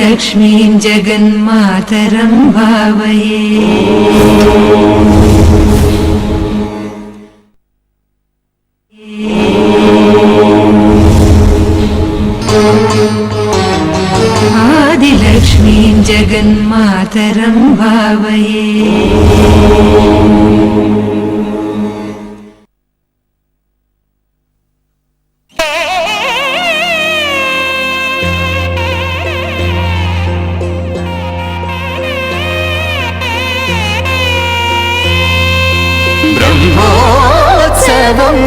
आदिलक्ष्मीं जगन्मातरं भावये। आदिलक्ष्मीं जगन्मातरं भावये। ब्रह्मोत्सवम्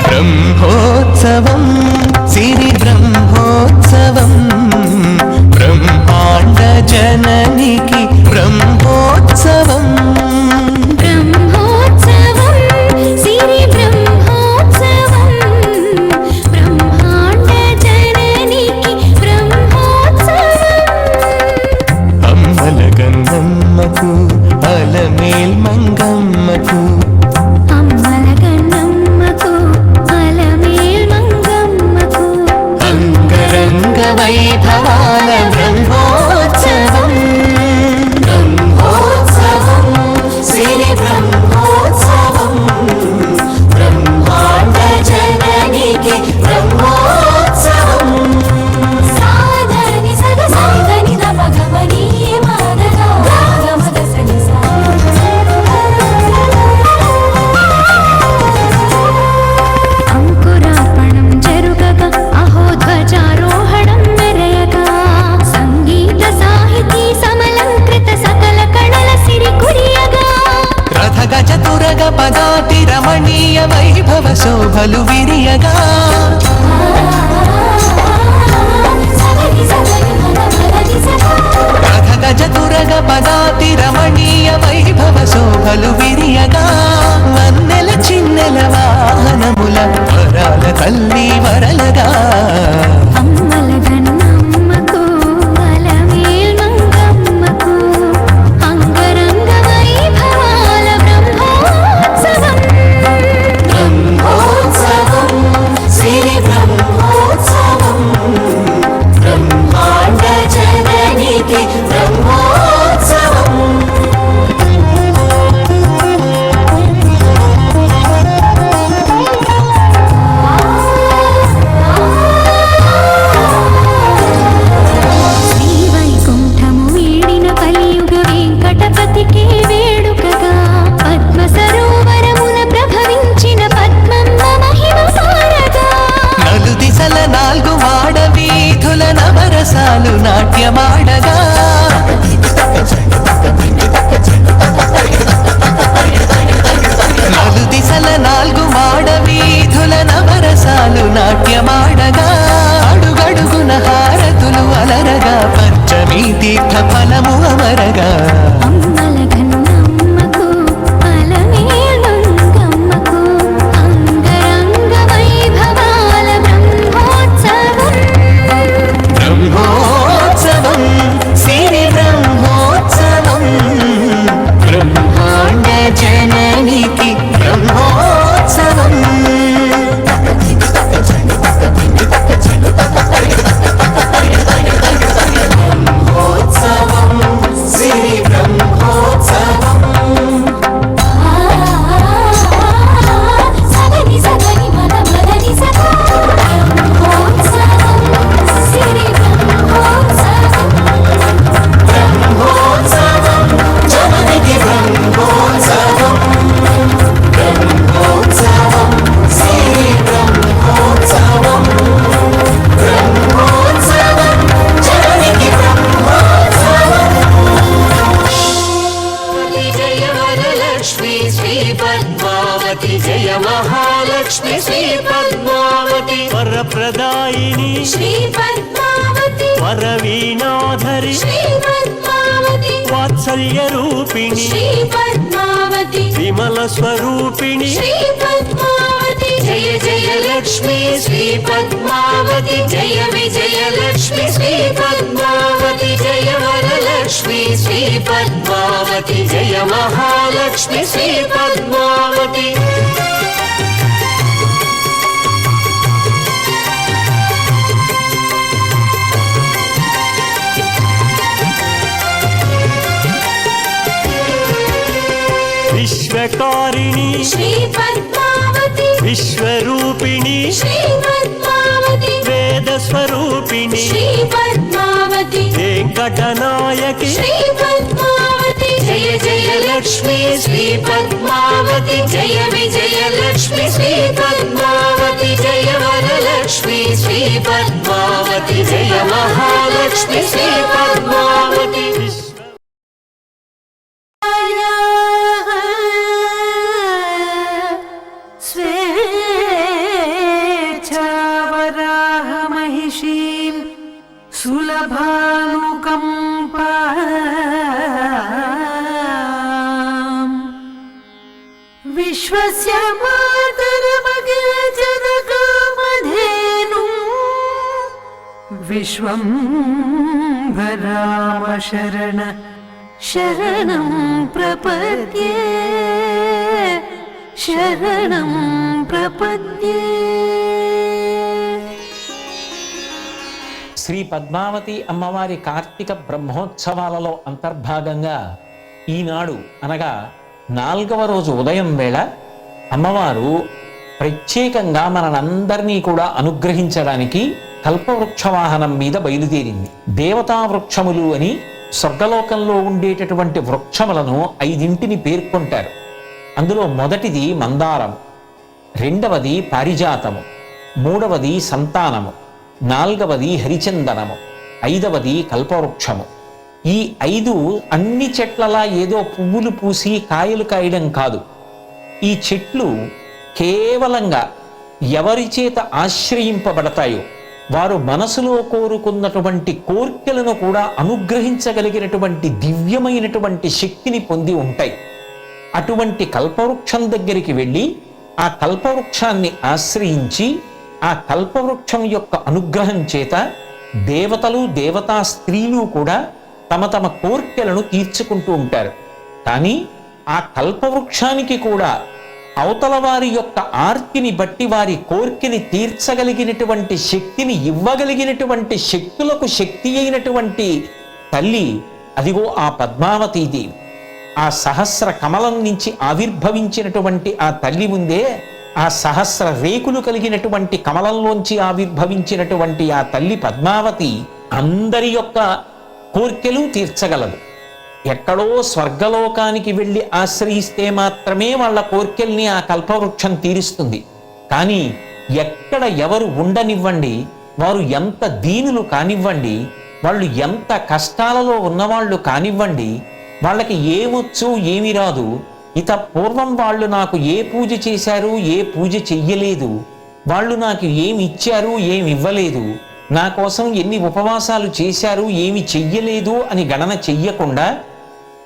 ब्रह्मोत्सवम् सिरि ब्रह्मोत्सवम् ब्रह्माण्ड जननिकी ब्रह्मोत्सवम् अलमेल मंगम्मकु अंगरंग वैभवाल ब्रह्मोत्सवम् ब्रह्मोत्सवम् श्री ब्रह्मोत्सवम् ब्रह्माण्ड जननिकी ब्रह्मोत्सवम् साधनि सग साधनि दमगमनी पदाति रमणीय वैभव शोभलु विरियगा रथ गज तुरग पदाति रमणीय वैभव शोभलु विरियगा वन्नेल चिन्नेल वाहनमुल वराल तल्ली वरलगा నాట్యమాడగా నాలు దిశల నాలుగు మాడ వీధుల నవరసాలు నాట్యమాడగా అడుగడుగున హారతులు అలరగా పంచమీ తీర్థ ఫలము అమరగా महालक्ष्मी श्री पद्मावती वरप्रदायिनी श्री पद्मावती वरवीणाधरी श्री पद्मावती वात्सल्य रूपिणी श्री पद्मावती विमल स्वरूपिणी श्री पद्मावती పద్మావతి జయ జయ లక్ష్మీ శ్రీ పద్మావతి జయ విజయ లక్ష్మీ శ్రీ పద్మావతి జయ వరలక్ష్మీ శ్రీ పద్మావతి జయ మహాలక్ష్మి శ్రీ పద్మావతి విశ్వకారిణి శ్రీ పద్మావతి విశ్వరూపిణి శ్రీ పద్మావతి వేద స్వరూపిణి శ్రీ పద్మావతి వెంకటనాయకి శ్రీ పద్మావతి జయ జయ లక్ష్మీ శ్రీ పద్మావతి జయ విజయ లక్ష్మీ శ్రీ పద్మావతి జయ వరలక్ష్మీ శ్రీ పద్మావతి జయ మహాలక్ష్మి శ్రీ పద్మావతి స్వేచ్ఛావరాహమహిషీం సులభానుకంపా విశ్వస్య మాతరమగజనకామధేనుం విశ్వంభరామ శరణ శరణం ప్రపద్యే శరణం ప్రపద్యే. శ్రీ పద్మావతి అమ్మవారి కార్తీక బ్రహ్మోత్సవాలలో అంతర్భాగంగా ఈనాడు అనగా 4వ రోజు ఉదయం వేళ అమ్మవారు ప్రత్యేకంగా మనందరినీ కూడా అనుగ్రహించడానికి కల్పవృక్ష వాహనం మీద బయలుదేరింది. దేవతా వృక్షములు అని స్వర్గలోకంలో ఉండేటటువంటి వృక్షములను 5 పేర్కొంటారు. అందులో మొదటిది మందారము, రెండవది పారిజాతము, మూడవది సంతానము, 4వది హరిచందనము, 5వది కల్పవృక్షము. ఈ 5 అన్ని చెట్లలా ఏదో పువ్వులు పూసి కాయలు కాయడం కాదు. ఈ చెట్లు కేవలంగా ఎవరి చేత ఆశ్రయింపబడతాయో వారు మనసులో కోరుకున్నటువంటి కోర్కెలను కూడా అనుగ్రహించగలిగినటువంటి దివ్యమైనటువంటి శక్తిని పొంది ఉంటాయి. అటువంటి కల్పవృక్షం దగ్గరికి వెళ్ళి ఆ కల్పవృక్షాన్ని ఆశ్రయించి ఆ కల్పవృక్షం యొక్క అనుగ్రహం చేత దేవతలు దేవతా స్త్రీలు కూడా తమ తమ కోర్కెలను తీర్చుకుంటూ ఉంటారు. కానీ ఆ కల్పవృక్షానికి కూడా అవతల వారి యొక్క ఆర్తిని బట్టి వారి కోర్కెని తీర్చగలిగినటువంటి శక్తిని ఇవ్వగలిగినటువంటి శక్తులకు శక్తి అయినటువంటి తల్లి అదిగో ఆ పద్మావతీదేవి. ఆ సహస్ర కమలం నుంచి ఆవిర్భవించినటువంటి ఆ తల్లి ఉందే, ఆ సహస్ర రేకులు కలిగినటువంటి కమలంలోంచి ఆవిర్భవించినటువంటి ఆ తల్లి పద్మావతి అందరి యొక్క కోర్కెలు తీర్చగలదు. ఎక్కడో స్వర్గలోకానికి వెళ్ళి ఆశ్రయిస్తే మాత్రమే వాళ్ళ కోర్కెల్ని ఆ కల్పవృక్షం తీరుస్తుంది. కానీ ఎక్కడ ఎవరు ఉండనివ్వండి, వారు ఎంత దీనులు కానివ్వండి, వాళ్ళు ఎంత కష్టాలలో ఉన్నవాళ్ళు కానివ్వండి, వాళ్ళకి ఏమొచ్చు ఏమి రాదు, ఇత పూర్వం వాళ్ళు నాకు ఏ పూజ చేశారు ఏ పూజ చెయ్యలేదు, వాళ్ళు నాకు ఏమి ఇచ్చారు ఏమి ఇవ్వలేదు, నా కోసం ఎన్ని ఉపవాసాలు చేశారు ఏమి చెయ్యలేదు అని గణన చెయ్యకుండా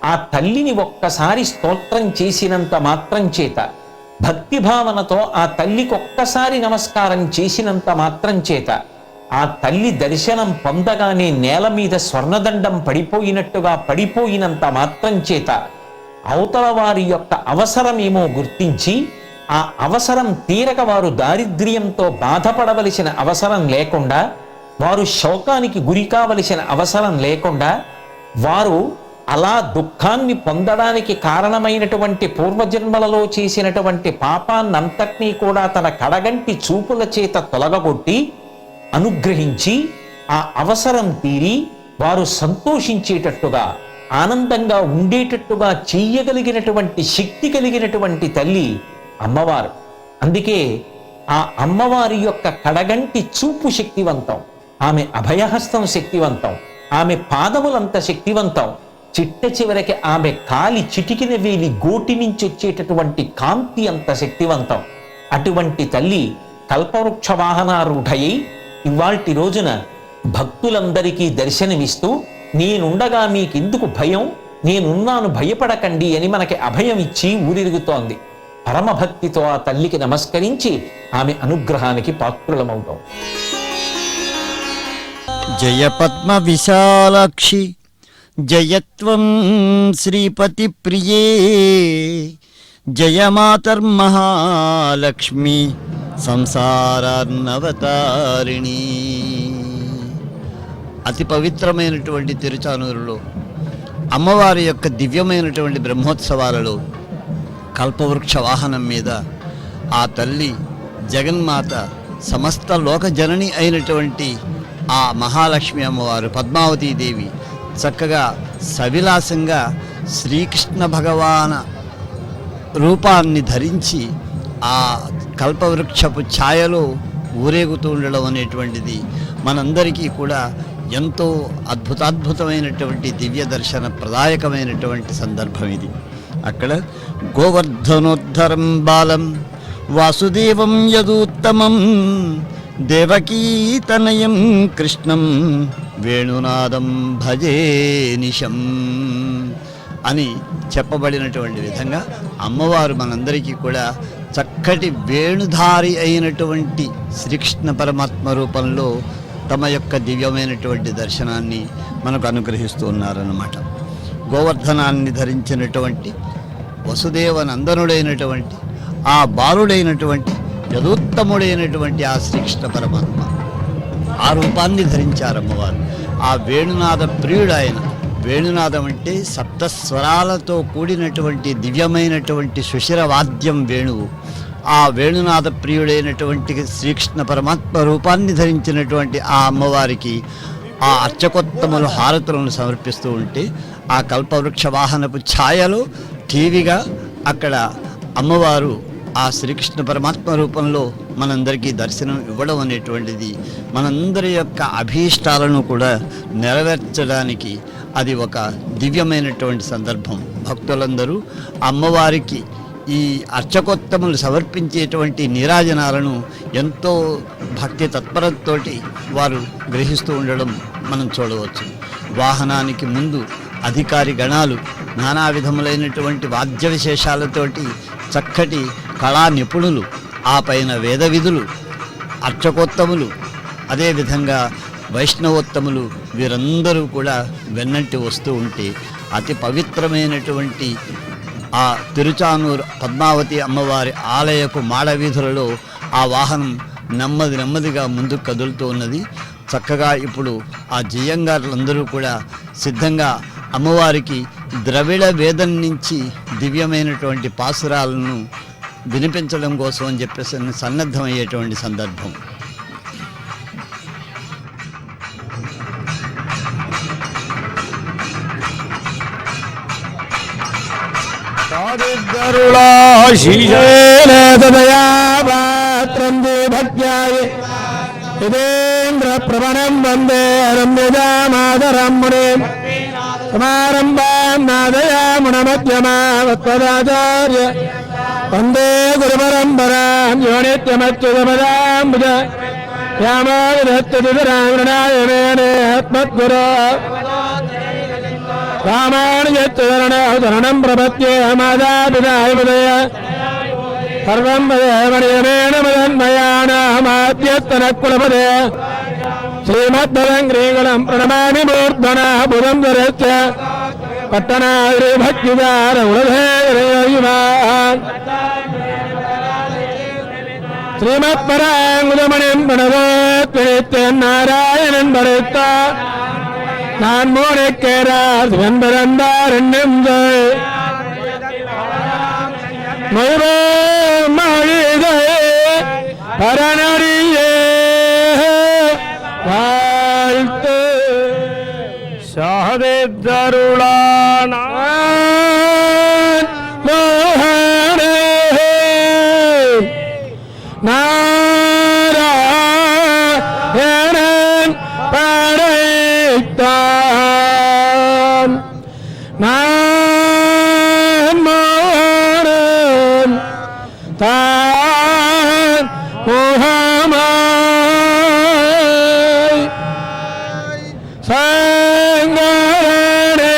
ఆ తల్లిని ఒక్కసారి స్తోత్రం చేసినంత మాత్రం చేత, భక్తిభావనతో ఆ తల్లికి ఒక్కసారి నమస్కారం చేసినంత మాత్రం చేత, ఆ తల్లి దర్శనం పొందగానే నేల మీద స్వర్ణదండం పడిపోయినట్టుగా పడిపోయినంత మాత్రం చేత అవతల వారి యొక్క అవసరమేమో గుర్తించి ఆ అవసరం తీరక వారు దారిద్ర్యంతో బాధపడవలసిన అవసరం లేకుండా, వారు శోకానికి గురి కావలసిన అవసరం లేకుండా, వారు అలా దుఃఖాన్ని పొందడానికి కారణమైనటువంటి పూర్వజన్మలలో చేసినటువంటి పాపాన్నంతటినీ కూడా తన కడగంటి చూపుల చేత తొలగగొట్టి అనుగ్రహించి ఆ అవసరం తీరి వారు సంతోషించేటట్టుగా ఆనందంగా ఉండేటట్టుగా చెయ్యగలిగినటువంటి శక్తి కలిగినటువంటి తల్లి అమ్మవారు. అందుకే ఆ అమ్మవారి యొక్క కడగంటి చూపు శక్తివంతం, ఆమె అభయహస్తం శక్తివంతం, ఆమె పాదములంత శక్తివంతం, చిట్ట చివరికి ఆమె కాలి చిటికిన వేలి గోటి నుంచి వచ్చేటటువంటి కాంతి అంత శక్తివంతం. అటువంటి తల్లి కల్పవృక్ష వాహనారూఢయి ఇవాల్టి రోజున భక్తులందరికీ దర్శనమిస్తూ నేనుండగా మీకెందుకు భయం, నేనున్నాను భయపడకండి అని మనకి అభయం ఇచ్చి ఊరిరుగుతోంది. పరమభక్తితో ఆ తల్లికి నమస్కరించి ఆమె అనుగ్రహానికి పాత్రులమవుతాం. జయ పద్మ విశాలాక్షి జయత్వం శ్రీపతి ప్రియే జయ మాతర్మహాలక్ష్మి సంసారార్ణవతారిణి. అతి పవిత్రమైనటువంటి తిరుచానూరులో అమ్మవారి యొక్క దివ్యమైనటువంటి బ్రహ్మోత్సవాలలో కల్పవృక్ష వాహనం మీద ఆ తల్లి జగన్మాత సమస్త లోక జనని అయినటువంటి ఆ మహాలక్ష్మి అమ్మవారు పద్మావతీదేవి చక్కగా సవిలాసంగా శ్రీకృష్ణ భగవాన రూపాన్ని ధరించి ఆ కల్పవృక్షపు ఛాయలో ఊరేగుతూ ఉండడం అనేటువంటిది మనందరికీ కూడా ఎంతో అద్భుతాద్భుతమైనటువంటి దివ్య దర్శన ప్రదాయకమైనటువంటి సందర్భం ఇది. అక్కడ గోవర్ధనోద్ధరం బాలం వాసుదేవం యదూత్తమం దేవకీతనయం కృష్ణం వేణునాదం భజే నిశం అని చెప్పబడినటువంటి విధంగా అమ్మవారు మనందరికీ కూడా చక్కటి వేణుధారి అయినటువంటి శ్రీకృష్ణ పరమాత్మ రూపంలో తమ యొక్క దివ్యమైనటువంటి దర్శనాన్ని మనకు అనుగ్రహిస్తూ ఉన్నారన్నమాట. గోవర్ధనాన్ని ధరించినటువంటి వసుదేవనందనుడైనటువంటి ఆ బాలుడైనటువంటి యదోత్తముడైనటువంటి ఆ శ్రీకృష్ణ పరమాత్మ ఆ రూపాన్ని ధరించారు అమ్మవారు. ఆ వేణునాద ప్రియుడు ఆయన. వేణునాదం అంటే సప్తస్వరాలతో కూడినటువంటి దివ్యమైనటువంటి సుశిర వాద్యం వేణువు. ఆ వేణునాద ప్రియుడైనటువంటి శ్రీకృష్ణ పరమాత్మ రూపాన్ని ధరించినటువంటి ఆ అమ్మవారికి ఆ అర్చకోత్తములు హారతులను సమర్పిస్తూ ఉంటే ఆ కల్పవృక్ష వాహనపు ఛాయలో టీవీగా అక్కడ అమ్మవారు ఆ శ్రీకృష్ణ పరమాత్మ రూపంలో మనందరికీ దర్శనం ఇవ్వడం అనేటువంటిది మనందరి యొక్క అభీష్టాలను కూడా నెరవేర్చడానికి అది ఒక దివ్యమైనటువంటి సందర్భం. భక్తులందరూ అమ్మవారికి ఈ అర్చకోత్తములు సమర్పించేటువంటి నీరాజనాలను ఎంతో భక్తి తత్పరతతోటి వారు గ్రహిస్తూ ఉండడం మనం చూడవచ్చు. వాహనానికి ముందు అధికారి గణాలు నానా విధములైనటువంటి వాద్య విశేషాలతోటి చక్కటి కళా నిపుణులు, ఆ పైన వేద విధులు, అర్చకోత్తములు, అదేవిధంగా వైష్ణవోత్తములు వీరందరూ కూడా వెన్నంటి వస్తూ ఉంటే అతి పవిత్రమైనటువంటి ఆ తిరుచానూరు పద్మావతి అమ్మవారి ఆలయపు మాడవీధులలో ఆ వాహనం నెమ్మదిగా ముందుకు కదులుతూ ఉన్నది. చక్కగా ఇప్పుడు ఆ జియ్యంగారులందరూ కూడా సిద్ధంగా అమ్మవారికి ద్రవిడ వేదం నుంచి దివ్యమైనటువంటి పాసురాలను వినిపించడం కోసం అని చెప్పేసి సన్నద్ధమయ్యేటువంటి సందర్భం. ప్రవణం వందే రమ్యజామాదరం మునే సమారంభాం నాదయామునమధ్యమావత్పదాచార్య వందే గురుపరంపరాం యో నిత్యమచ్యుతపదాంబుజ రామానుజత్తురామృణాయ మేనే ఆత్మద్గురో రామానుజత్తురణం ప్రపత్యే మాదాపితాయ పదయ సర్వం మయమేణ మదన్మయానామాద్యస్తనకులపదే శ్రీమద్భదంగ్రీగుణం ప్రణమామి మూర్ధనా బుధం ధరచ్చ పట్టణాద్రి భక్తిదారగుణధేయుమాన్ శ్రీమత్పరాంగులమణిం ప్రణవోత్నిత్యం నారాయణన్ భరత நான் மூனைக்கேரார் வெண்பரந்தாரண்யம் மழிதே பரநடியே வாழ்த்து சாதித்தருளான மோகனே நாராயணன் படைத்தான் நான் மோகனன் தான் முகமாய் சங்கரனே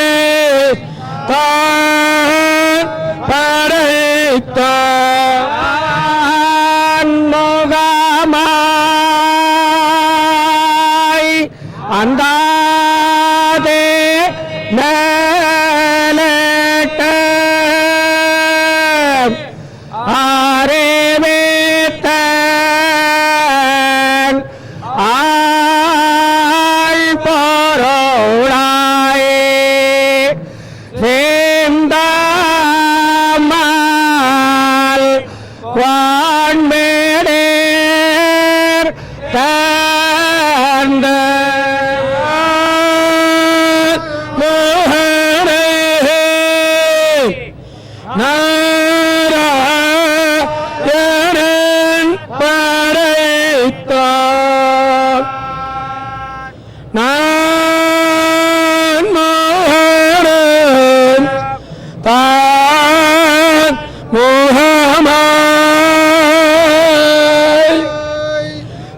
తాన్ మోహమాయ్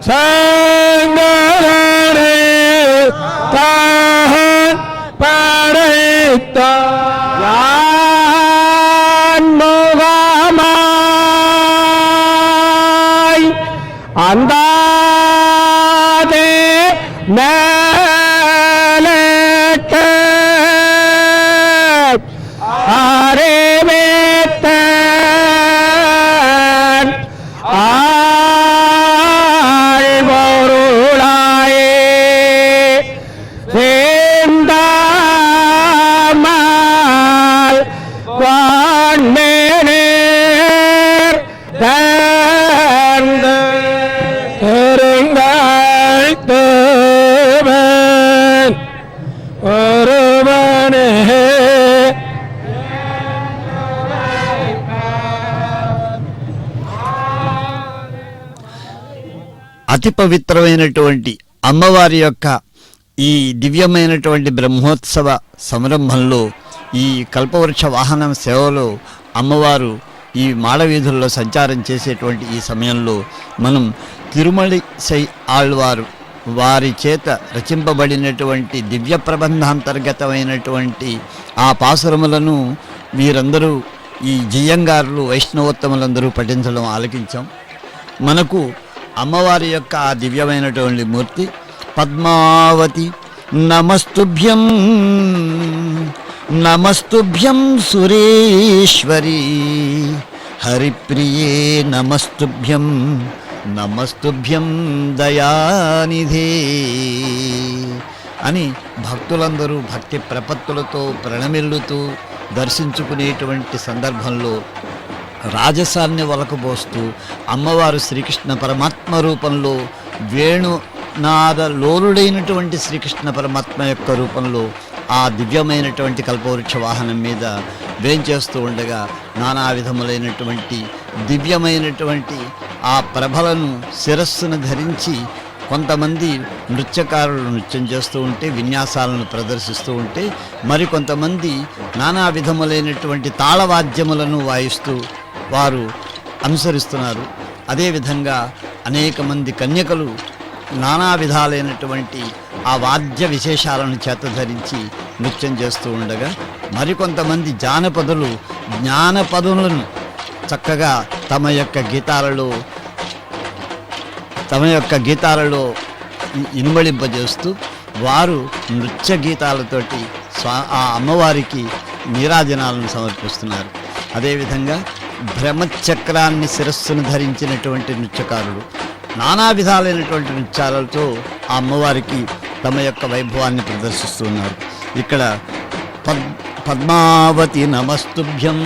సంగరణే తాన్ పడైత యాన్ మోహమాయ్ అందాదే మేలకే ఆరే వేత్తన్ ఆల్వరుళాయే సేందామాల్ వాన్మేనేర్ దంద తెరంగాయ్ தேவன் ஒருவனே అతి పవిత్రమైనటువంటి అమ్మవారి యొక్క ఈ దివ్యమైనటువంటి బ్రహ్మోత్సవ సంరంభంలో ఈ కల్పవృక్ష వాహనం సేవలో అమ్మవారు ఈ మాడవీధుల్లో సంచారం చేసేటువంటి ఈ సమయంలో మనం తిరుమలిసై ఆళ్వారు వారి చేత రచింపబడినటువంటి దివ్య ప్రబంధాంతర్గతమైనటువంటి ఆ పాసురములను వీరందరూ ఈ జియ్యంగారులు వైష్ణవోత్తములందరూ పఠించడం ఆలకించాం. మనకు అమ్మవారి యొక్క ఆ దివ్యమైనటువంటి మూర్తి పద్మావతి నమస్తుభ్యం నమస్తుభ్యం సురేశ్వరీ హరిప్రియే నమస్తుభ్యం నమస్తుభ్యం దయానిధే అని భక్తులందరూ భక్తి ప్రపత్తులతో ప్రణమిల్లుతూ దర్శించుకునేటువంటి సందర్భంలో రాజసాన్ని వలకబోస్తూ అమ్మవారు శ్రీకృష్ణ పరమాత్మ రూపంలో వేణునాద లోలుడైనటువంటి శ్రీకృష్ణ పరమాత్మ యొక్క రూపంలో ఆ దివ్యమైనటువంటి కల్పవృక్ష వాహనం మీద వేంచేస్తూ ఉండగా నానా విధములైనటువంటి దివ్యమైనటువంటి ఆ ప్రభలను శిరస్సును ధరించి కొంతమంది నృత్యకారులు నృత్యం చేస్తూ ఉంటే విన్యాసాలను ప్రదర్శిస్తూ ఉంటే మరికొంతమంది నానా విధములైనటువంటి తాళవాద్యములను వాయిస్తూ వారు అనుసరిస్తున్నారు. అదేవిధంగా అనేక మంది కన్యకలు నానా విధాలైనటువంటి ఆ వాద్య విశేషాలను చేత ధరించి నృత్యం చేస్తూ ఉండగా మరికొంతమంది జానపదులు జ్ఞానపదులను చక్కగా తమ యొక్క గీతాలలో ఇనుమడింపజేస్తూ వారు నృత్య గీతాలతోటి ఆ అమ్మవారికి నీరాజనాలను సమర్పిస్తున్నారు. అదేవిధంగా బ్రహ్మచక్రాన్ని శిరస్సును ధరించినటువంటి నృత్యకారులు నానా విధాలైనటువంటి నృత్యాలతో ఆ అమ్మవారికి తమ యొక్క వైభవాన్ని ప్రదర్శిస్తున్నారు. ఇక్కడ పద్మావతి నమస్తుభ్యం,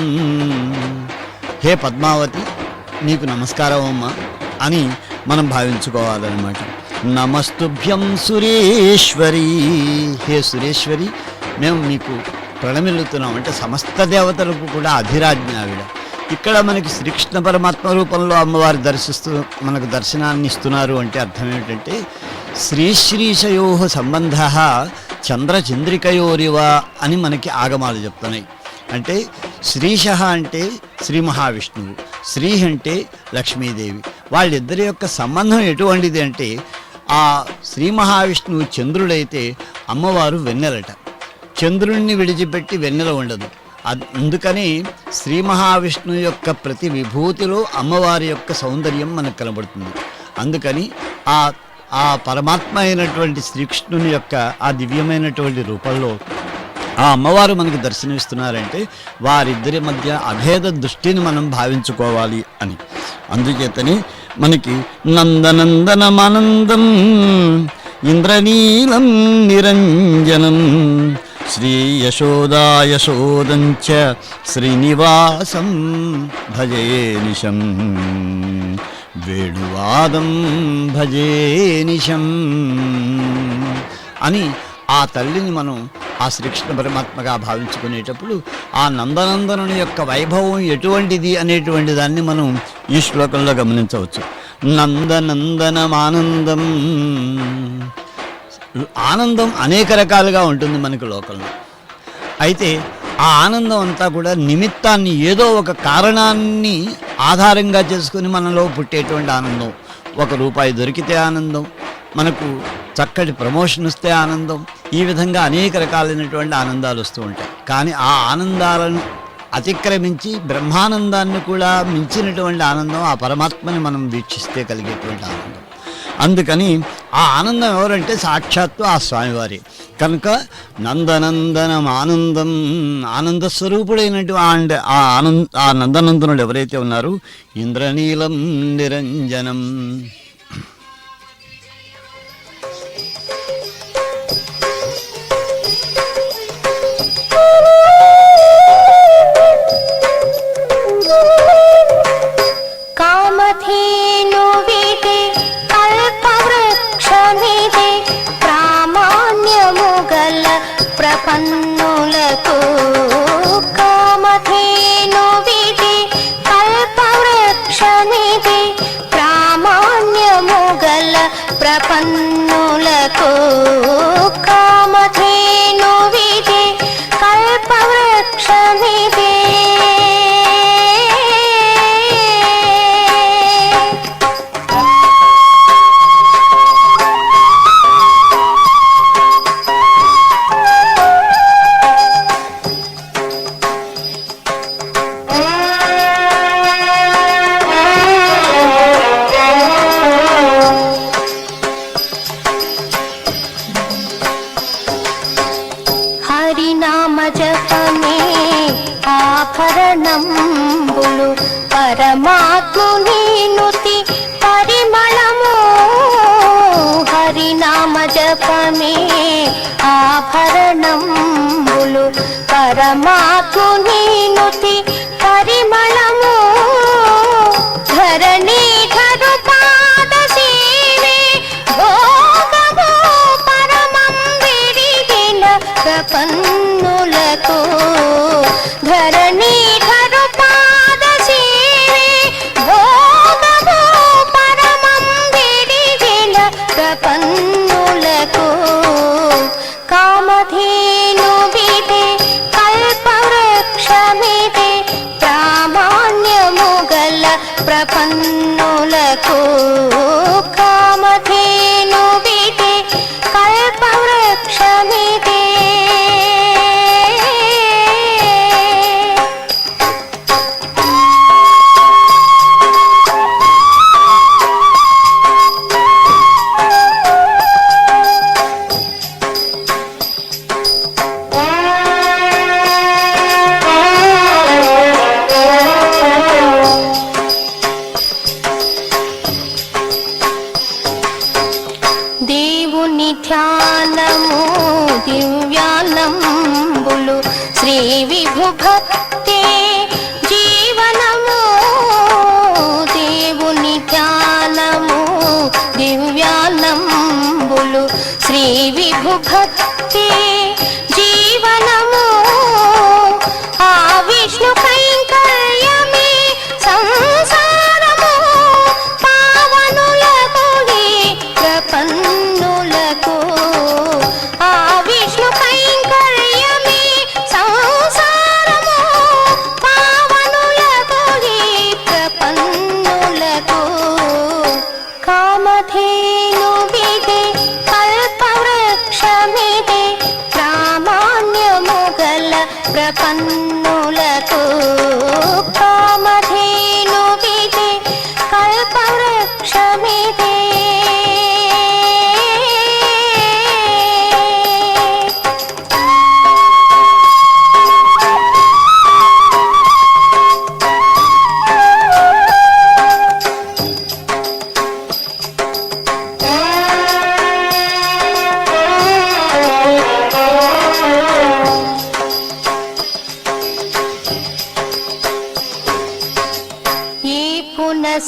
హే పద్మావతి నీకు నమస్కారం అమ్మా అని మనం భావించుకోవాలన్నమాట. నమస్తుభ్యం సురేశ్వరి, హే సురేశ్వరి మేము మీకు ప్రణమిల్లుతున్నాం. అంటే సమస్త దేవతలకు కూడా అధిరాజ్ఞ ఆవిడ. ఇక్కడ మనకి శ్రీకృష్ణ పరమాత్మ రూపంలో అమ్మవారు మనకు దర్శనాన్ని ఇస్తున్నారు అంటే అర్థం ఏమిటంటే శ్రీశ్రీశయో సంబంధ చంద్రచంద్రికయోరివ అని మనకి ఆగమాలు చెప్తున్నాయి. అంటే శ్రీశ అంటే శ్రీ మహావిష్ణువు, శ్రీ అంటే లక్ష్మీదేవి. వాళ్ళిద్దరి యొక్క సంబంధం ఎటువంటిది అంటే ఆ శ్రీ మహావిష్ణువు చంద్రుడైతే అమ్మవారు వెన్నెలట. చంద్రుణ్ణి విడిచిపెట్టి వెన్నెల ఉండదు. అందుకని శ్రీ మహావిష్ణువు యొక్క ప్రతి విభూతిలో అమ్మవారి యొక్క సౌందర్యం మనకు కనబడుతుంది. అందుకని ఆ పరమాత్మ అయినటువంటి శ్రీకృష్ణుని యొక్క ఆ దివ్యమైనటువంటి రూపంలో ఆ అమ్మవారు మనకు దర్శనమిస్తున్నారంటే వారిద్దరి మధ్య అభేద దృష్టిని మనం భావించుకోవాలి అని. అందుచేతని మనకి నందనందనమానందం ఇంద్రనీలం నిరంజనం శ్రీ యశోదాయశోదంచ శ్రీనివాసం భజే నిశం వేణువాదం భజే నిశం అని ఆ తల్లిని మనం ఆ శ్రీకృష్ణ పరమాత్మగా భావించుకునేటప్పుడు ఆ నందనందనుని యొక్క వైభవం ఎటువంటిది అనేటువంటి దాన్ని మనం ఈ శ్లోకంలో గమనించవచ్చు. నందనందనమానందం, ఆనందం అనేక రకాలుగా ఉంటుంది మనకు లోకంలో. అయితే ఆ ఆనందం అంతా కూడా నిమిత్తాన్ని, ఏదో ఒక కారణాన్ని ఆధారంగా చేసుకుని మనలో పుట్టేటువంటి ఆనందం. ₹1 దొరికితే ఆనందం, మనకు చక్కటి ప్రమోషన్ వస్తే ఆనందం, ఈ విధంగా అనేక రకాలైనటువంటి ఆనందాలు వస్తూ ఉంటాయి. కానీ ఆ ఆనందాలను అతిక్రమించి బ్రహ్మానందాన్ని కూడా మించినటువంటి ఆనందం, ఆ పరమాత్మని మనం వీక్షిస్తే కలిగేటువంటి ఆనందం. అందుకని ఆ ఆనందం ఎవరంటే సాక్షాత్తు ఆ స్వామివారి. కనుక నందనందనం ఆనందం, ఆనంద స్వరూపుడైనటువంటి ఆ నందనందనుడు ఎవరైతే ఉన్నారో, ఇంద్రనీలం నిరంజనం. కామధేను విదే కల్పవృక్షమిదే ప్రామాణ్యము గల ప్రపన్నులకు. కామధేను విదే కల్పవృక్షమిదే ప్రామాణ్యము గల ప్రపన్నులకు. కామధేను విదే కల్పవృక్షమిదే. హరినామ జపమే ఆభరణంబులు పరమాత్ముని నుతి పరిమళము. హరినామ జపమే ఆభరణంబులు పరమాత్ముని నుతి పరిమళము. ధరణీధరు పాద సేవే భోగము పరమం విరిగిన ప్రపన్నులకు. ధరణీధరు పాద సేవే భోగము పరమం విరిగిన ప్రపన్నులకు. కామధేను విదే కల్పవృక్షమిదే ప్రామాణ్యము గల ప్రపన్నులకు. కామధేను విదే కల్పవృక్షమిదే. దేవుని ధ్యానము దివ్యానంబులు శ్రీ విభు భక్తే జీవనము. దేవుని ధ్యానము దివ్యానంబులు శ్రీ విభు భక్తే జీవనము. ఆ విష్ణు కైంకర్యమే సంసారము పావనులకు ప్రపన్నులకు. ఆ విష్ణు కైంకర్యమే సంసారము పావనులకు ప్రపన్నులకు. కామధేను విదే కల్పవృక్షమిదే ప్రామాణ్యము గల ప్రపన్నులకు. కామధేను విదే కల్పవృక్షమిదే.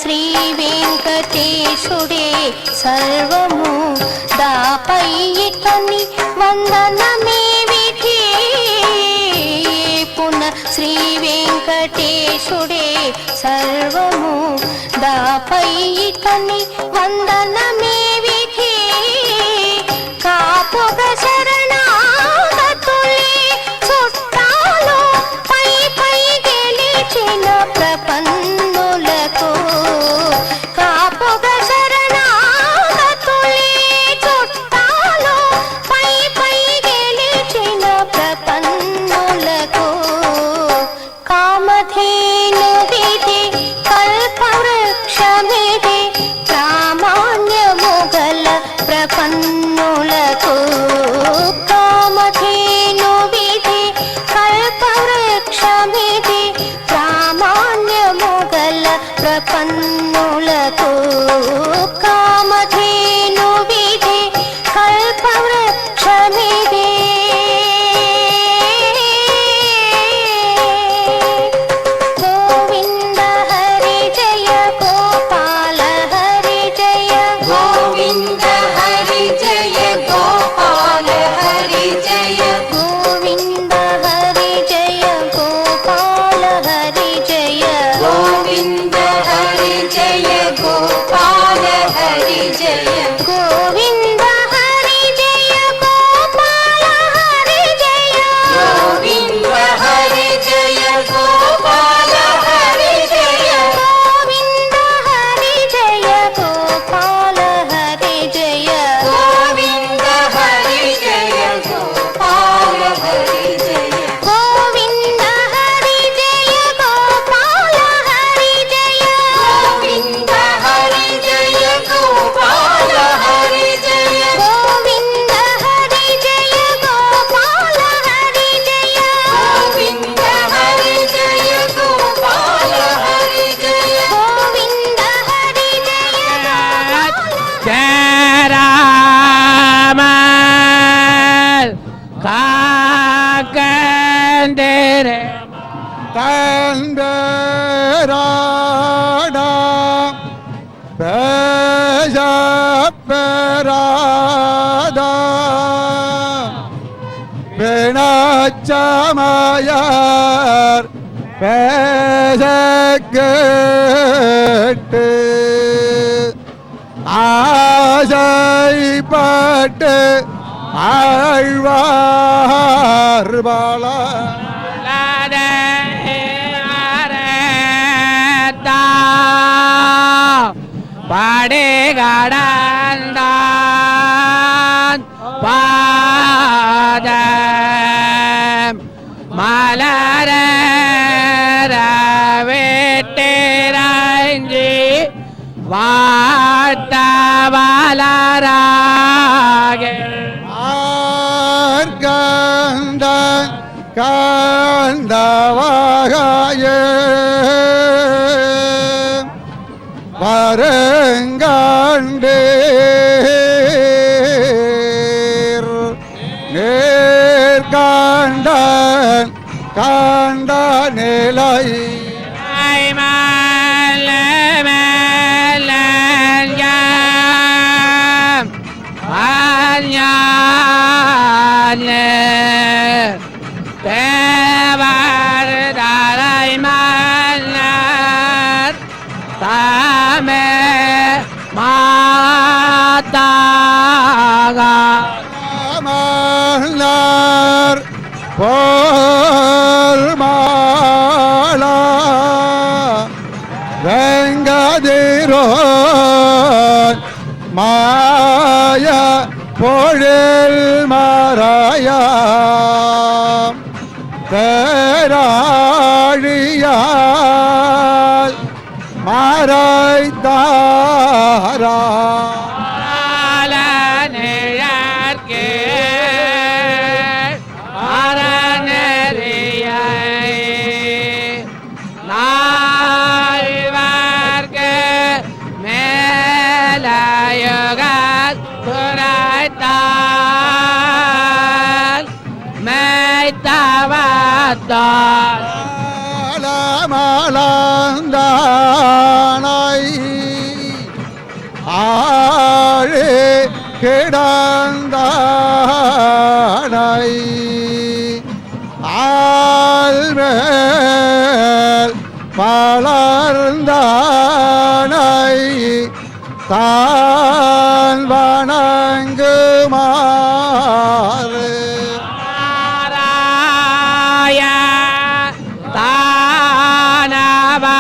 శ్రీ వెంకటేశుడే సర్వము దాపై ఇతని వందనమే విధి. పున శ్రీ వెంకటేశుడే సర్వము దాపై ఇతని వందనమే విధి. కాపుగ శరణాగతులే చుట్టాలు ప్రపన్నులకు కాపుగా శరణాగతులే చుట్టాలు పై పై గెలిచిన ప్రపన్నులకు కామధేను విధి కల్పవృక్షమిది ప్రామాణ్యము గల ప్రపన్నులకు కామధేను విధి కల్పవృక్షమిది ప్రామాణ్యము గల ప్రపన్నులకు కామధేను విధి కల్పవృక్షమిది గోవింద హరి జయ గోపాల హరి జయ గోవింద హరి జయ గోపాల హరి జయ గోవింద హరి జయ గోపాల హరి జయ గోవింద హరి జయ గోపాల హరి జయ గోవింద హరి జయ గోపాల హరి జయ గోవింద హరి జయ గోపాల హరి జయ గోవింద హరి జయ గోపాల హరి జయ గోవింద హరి జయ గోపాల హరి జయ గోవింద హరి జయ గోపాల హరి జయ గోవింద హరి జయ గోపాల హరి జయ గోవింద హరి జయ గోపాల హరి జయ గోవింద హరి జయ గోపాల హరి జయ గోవింద హరి జయ జయ రామ కాకందరే கண்டராடா பேஜப்பராதா பிணச்சமயார் பேசக்கேட்டு ஆசைப்பட்டு ஆழ்வார் பாலா பாடே கடந்தான் பாதம் மலர வெட்டிரஞ்சி வாட்ட வளராக ஆர்கந்தன் கந்தவாகாயே வருங்கண்டீர் நேர்கண்டன் கண்ட நிலை தேவர் தலை மன்னர் தாமே மாதாக மன்னர் போல் மாலா வெங்கதிரோன் மாய பொழில் மறையா பேராழியால் மறைத்தாரா மலந்தானை ஆழே கிடந்தானை ஆல்மேல் மலர்ந்தானை தான் வணங்குமாறு தானவா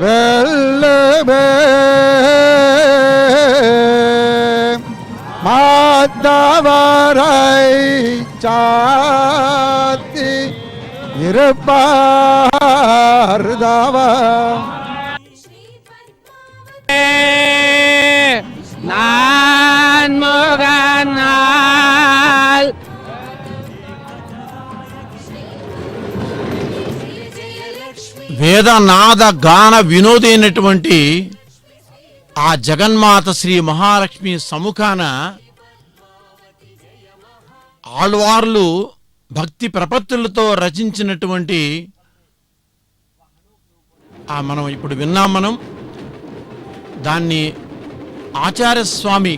வெள்ளமே மாத்தவரை சாத்தி இருப்பார்தவா நான் முகனால் వేదనాద గాన వినోది అయినటువంటి ఆ జగన్మాత శ్రీ మహాలక్ష్మి సముఖాన ఆళ్వార్లు భక్తి ప్రపత్తులతో రచించినటువంటి మనం ఇప్పుడు విన్నాం. మనం దాన్ని ఆచార్య స్వామి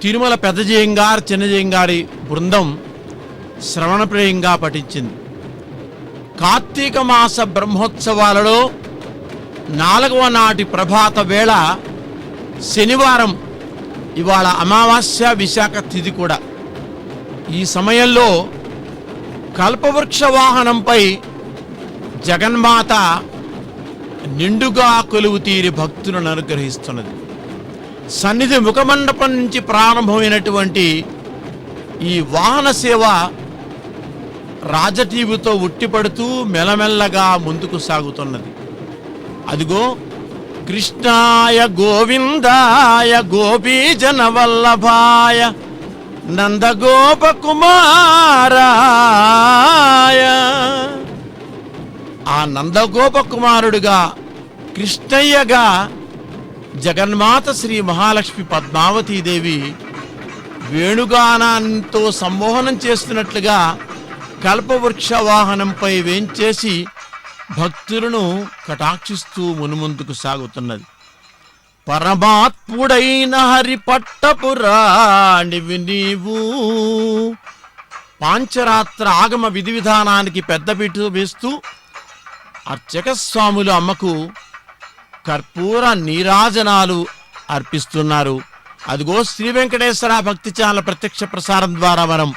తిరుమల పెద్దజయంగారు చిన్నజయంగారి బృందం శ్రవణప్రియంగా పఠించింది. కార్తీక మాస బ్రహ్మోత్సవాలలో 4వ నాటి ప్రభాత వేళ శనివారం, ఇవాళ అమావాస్య విశాఖ తిథి కూడా. ఈ సమయంలో కల్పవృక్ష వాహనంపై జగన్మాత నిండుగా కొలువు తీరి భక్తులను అనుగ్రహిస్తున్నది. సన్నిధి ముఖమండపం నుంచి ప్రారంభమైనటువంటి ఈ వాహన సేవ రాజటీవుతో ఉట్టిపడుతూ మెల్లమెల్లగా ముందుకు సాగుతున్నది. అదిగో కృష్ణాయ గోవిందాయ గోపీజన వల్లభాయ నందగోపకుమారాయ. ఆ నందగోపకుమారుడుగా కృష్ణయ్యగా జగన్మాత శ్రీ మహాలక్ష్మి పద్మావతీదేవి వేణుగానంతో సంమోహనం చేస్తున్నట్లుగా కల్పవృక్ష వాహనంపై వేంచేసి భక్తులను కటాక్షిస్తూ మునుముందుకు సాగుతున్నది. పరమాత్ముడైన హరి పట్టపురాణివి నీవు. పాంచరాత్ర ఆగమ విధి విధానానికి పెద్దపీట వేస్తూ అర్చక స్వాములు అమ్మకు కర్పూర నీరాజనాలు అర్పిస్తున్నారు. అదిగో శ్రీ వెంకటేశ్వర భక్తి ఛానల్ ప్రత్యక్ష ప్రసారం ద్వారా మనం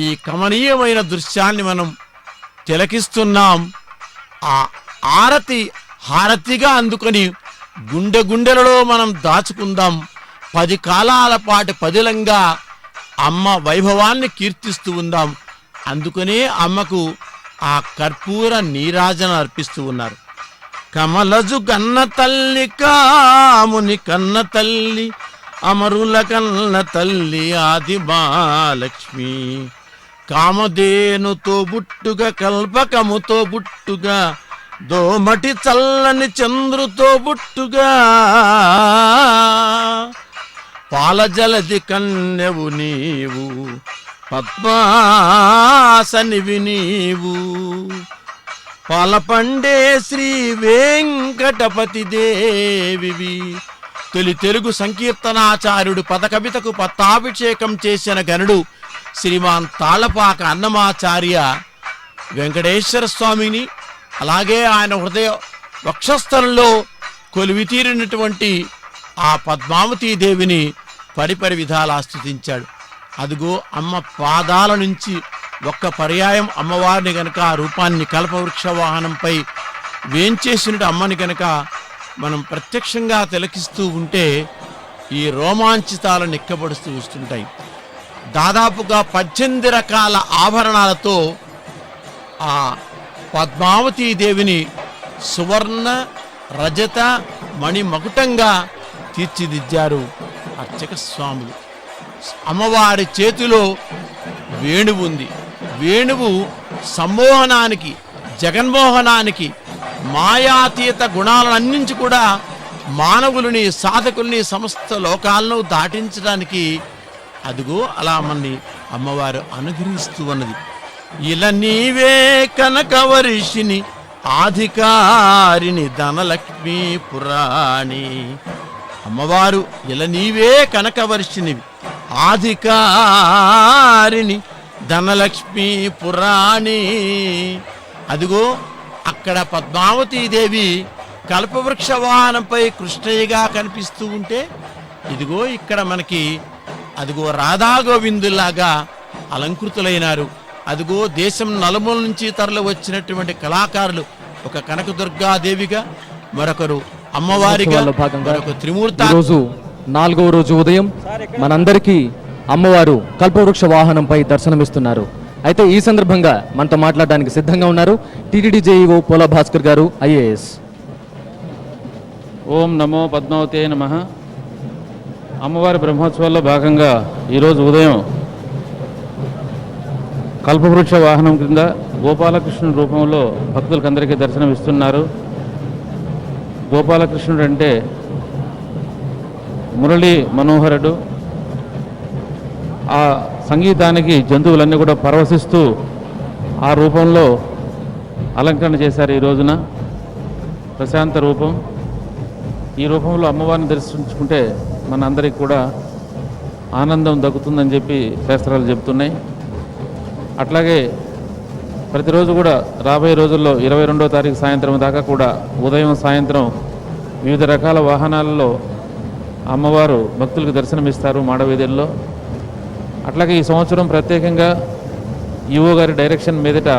ఈ కమనీయమైన దృశ్యాన్ని మనం తిలకిస్తున్నాం. ఆ ఆరతి హారతిగా అందుకొని గుండె గుండెలలో మనం దాచుకుందాం. 10 కాలాల పాటు పదిలంగా అమ్మ వైభవాన్ని కీర్తిస్తూ ఉందాం. అందుకనే అమ్మకు ఆ కర్పూర నీరాజన అర్పిస్తూ ఉన్నారు. కమలజు కన్న తల్లి కాముని కన్న తల్లి అమరుల కన్న తల్లి ఆది మహాలక్ష్మి. కామధేనుతో బుట్టుగా కల్పకముతో బుట్టుగా దోమటి చల్లని చంద్రుతో బుట్టుగా పాలజలది కన్నెవు నీవు పద్మాసనివి నీవు. పాలపండే శ్రీ వెంకటపతి దేవివి. తొలి తెలుగు సంకీర్తనాచార్యుడు పదకవితకు పట్టాభిషేకం చేసిన గనుడు శ్రీమాన్ తాళపాక అన్నమాచార్య వెంకటేశ్వర స్వామిని, అలాగే ఆయన హృదయ వక్షస్థలంలో కొలువితీరినటువంటి ఆ పద్మావతీదేవిని పరిపరి విధాలా స్తుతించాడు. అదిగో అమ్మ పాదాల నుంచి ఒక్క పర్యాయం అమ్మవారిని గనక ఆ రూపాన్ని కల్పవృక్ష వాహనంపై వేంచేసినట్టు అమ్మని గనక మనం ప్రత్యక్షంగా తిలకిస్తూ ఉంటే ఈ రోమాంచితాలు నిక్కబడుతూ వస్తుంటాయి. దాదాపుగా 18 రకాల ఆభరణాలతో ఆ పద్మావతీదేవిని సువర్ణ రజత మణి మకుటంగా తీర్చిదిద్దారు అర్చక స్వాములు. అమ్మవారి చేతిలో వేణువు ఉంది. వేణువు సమ్మోహనానికి, జగన్మోహనానికి, మాయాతీత గుణాలన్నించి కూడా మానవులని, సాధకుల్ని, సమస్త లోకాలను దాటించడానికి అదిగో అలా మన్ని అమ్మవారు అనుగ్రహిస్తూ ఉన్నది. ఇలా నీవే కనకవర్షిని ఆధికారిని ధనలక్ష్మీ పురాణి. అమ్మవారు ఇలా నీవే కనకవర్షిని ఆధికారిని ధనలక్ష్మీ పురాణి. అదిగో అక్కడ పద్మావతీదేవి కల్పవృక్ష వాహనంపై కృష్ణయ్యగా కనిపిస్తూ ఉంటే, ఇదిగో ఇక్కడ మనకి అదిగో రాధాగోవిందులాగా అలంకృతులైనారు అదిగో దేశం నలుమూల నుంచి తరలి వచ్చినటువంటి కళాకారులు, ఒక కనకదుర్గాదేవిగా, మరొకరు అమ్మవారిగా, మరొక త్రిమూర్తి. రోజు 4వ రోజు ఉదయం మనందరికీ అమ్మవారు కల్పవృక్ష వాహనంపై దర్శనమిస్తున్నారు. అయితే ఈ సందర్భంగా మనతో మాట్లాడడానికి సిద్ధంగా ఉన్నారు టీటీడీ జేఈఓ పోలా భాస్కర్ గారు, ఐఏఎస్. ఓం నమో పద్మావతే నమః. అమ్మవారి బ్రహ్మోత్సవాల్లో భాగంగా ఈరోజు ఉదయం కల్పవృక్ష వాహనం కింద గోపాలకృష్ణుడి రూపంలో భక్తులకు అందరికీ దర్శనమిస్తున్నారు. గోపాలకృష్ణుడు అంటే మురళీ మనోహరుడు. ఆ సంగీతానికి జంతువులన్నీ కూడా పరవశిస్తూ ఆ రూపంలో అలంకరణ చేశారు. ఈ రోజున ప్రశాంత రూపం. ఈ రూపంలో అమ్మవారిని దర్శించుకుంటే మన అందరికి కూడా ఆనందం దక్కుతుందని చెప్పి శాస్త్రాలు చెబుతున్నాయి. అట్లాగే ప్రతిరోజు కూడా రాబోయే రోజుల్లో 22వ తారీఖు సాయంత్రం దాకా కూడా ఉదయం సాయంత్రం వివిధ రకాల వాహనాలలో అమ్మవారు భక్తులకు దర్శనమిస్తారు మాడవీధుల్లో. అట్లాగే ఈ సంవత్సరం ప్రత్యేకంగా ఈవో గారి డైరెక్షన్ మీదట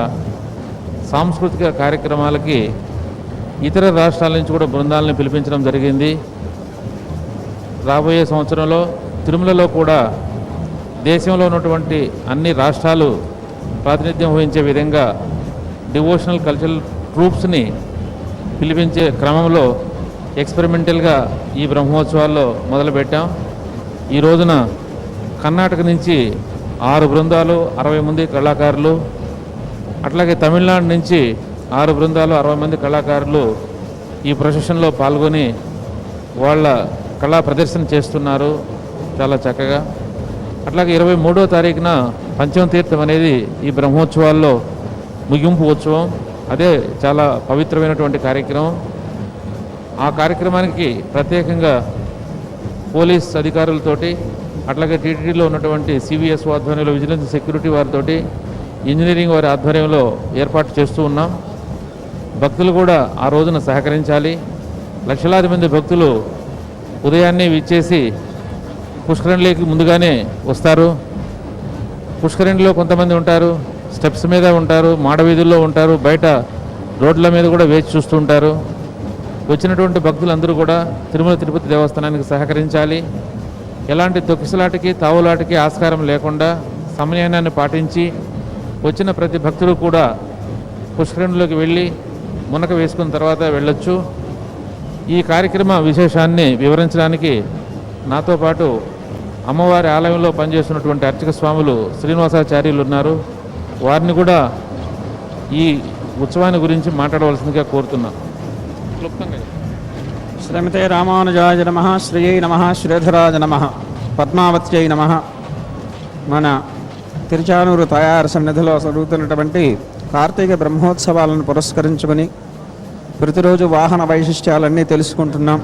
సాంస్కృతిక కార్యక్రమాలకి ఇతర రాష్ట్రాల నుంచి కూడా బృందాలను పిలిపించడం జరిగింది. రాబోయే సంవత్సరంలో తిరుమలలో కూడా దేశంలో ఉన్నటువంటి అన్ని రాష్ట్రాలు ప్రాతినిధ్యం వహించే విధంగా డివోషనల్ కల్చరల్ ట్రూప్స్ని పిలిపించే క్రమంలో ఎక్స్పెరిమెంటల్గా ఈ బ్రహ్మోత్సవాల్లో మొదలుపెట్టాం. ఈ రోజున కర్ణాటక నుంచి 6 బృందాలు, 60 మంది కళాకారులు, అట్లాగే తమిళనాడు నుంచి 6 బృందాలు, 60 మంది కళాకారులు ఈ ప్రొసెషన్లో పాల్గొని వాళ్ళ కళా ప్రదర్శన చేస్తున్నారు చాలా చక్కగా. అట్లాగే 23వ తారీఖున పంచమ తీర్థం అనేది ఈ బ్రహ్మోత్సవాల్లో ముగింపు ఉత్సవం. అదే చాలా పవిత్రమైనటువంటి కార్యక్రమం. ఆ కార్యక్రమానికి ప్రత్యేకంగా పోలీస్ అధికారులతోటి, అట్లాగే టీటీడీలో ఉన్నటువంటి సివిఎస్ ఆధ్వర్యంలో, విజిలెన్స్ సెక్యూరిటీ వారితోటి, ఇంజనీరింగ్ వారి ఆధ్వర్యంలో ఏర్పాటు చేస్తూ ఉన్నాం. భక్తులు కూడా ఆ రోజున సహకరించాలి. లక్షలాది మంది భక్తులు ఉదయాన్నే విచ్చేసి పుష్కరిణిలోకి ముందుగానే వస్తారు. పుష్కరిణిలో కొంతమంది ఉంటారు, స్టెప్స్ మీద ఉంటారు, మాడవీధుల్లో ఉంటారు, బయట రోడ్ల మీద కూడా వేచి చూస్తూ ఉంటారు. వచ్చినటువంటి భక్తులందరూ కూడా తిరుమల తిరుపతి దేవస్థానానికి సహకరించాలి. ఎలాంటి తొక్కిసలాటికి తావులాటికి ఆస్కారం లేకుండా సమయాన్ని పాటించి వచ్చిన ప్రతి భక్తుడు కూడా పుష్కరిణిలోకి వెళ్ళి మునక వేసుకున్న తర్వాత వెళ్ళొచ్చు. ఈ కార్యక్రమ విశేషాన్ని వివరించడానికి నాతో పాటు అమ్మవారి ఆలయంలో పనిచేస్తున్నటువంటి అర్చక స్వాములు శ్రీనివాసాచార్యులు ఉన్నారు. వారిని కూడా ఈ ఉత్సవాన్ని గురించి మాట్లాడవలసిందిగా కోరుతున్నాం. క్లుప్తంగా శ్రీమతే రామానుజాయ నమః, శ్రీయై నమః, శ్రీధరాజ నమః, పద్మావత్యై నమః. మన తిరుచానూరు తయారు సన్నిధిలో జరుగుతున్నటువంటి కార్తీక బ్రహ్మోత్సవాలను పురస్కరించుకొని ప్రతిరోజు వాహన వైశిష్ట్యాలన్నీ తెలుసుకుంటున్నాం.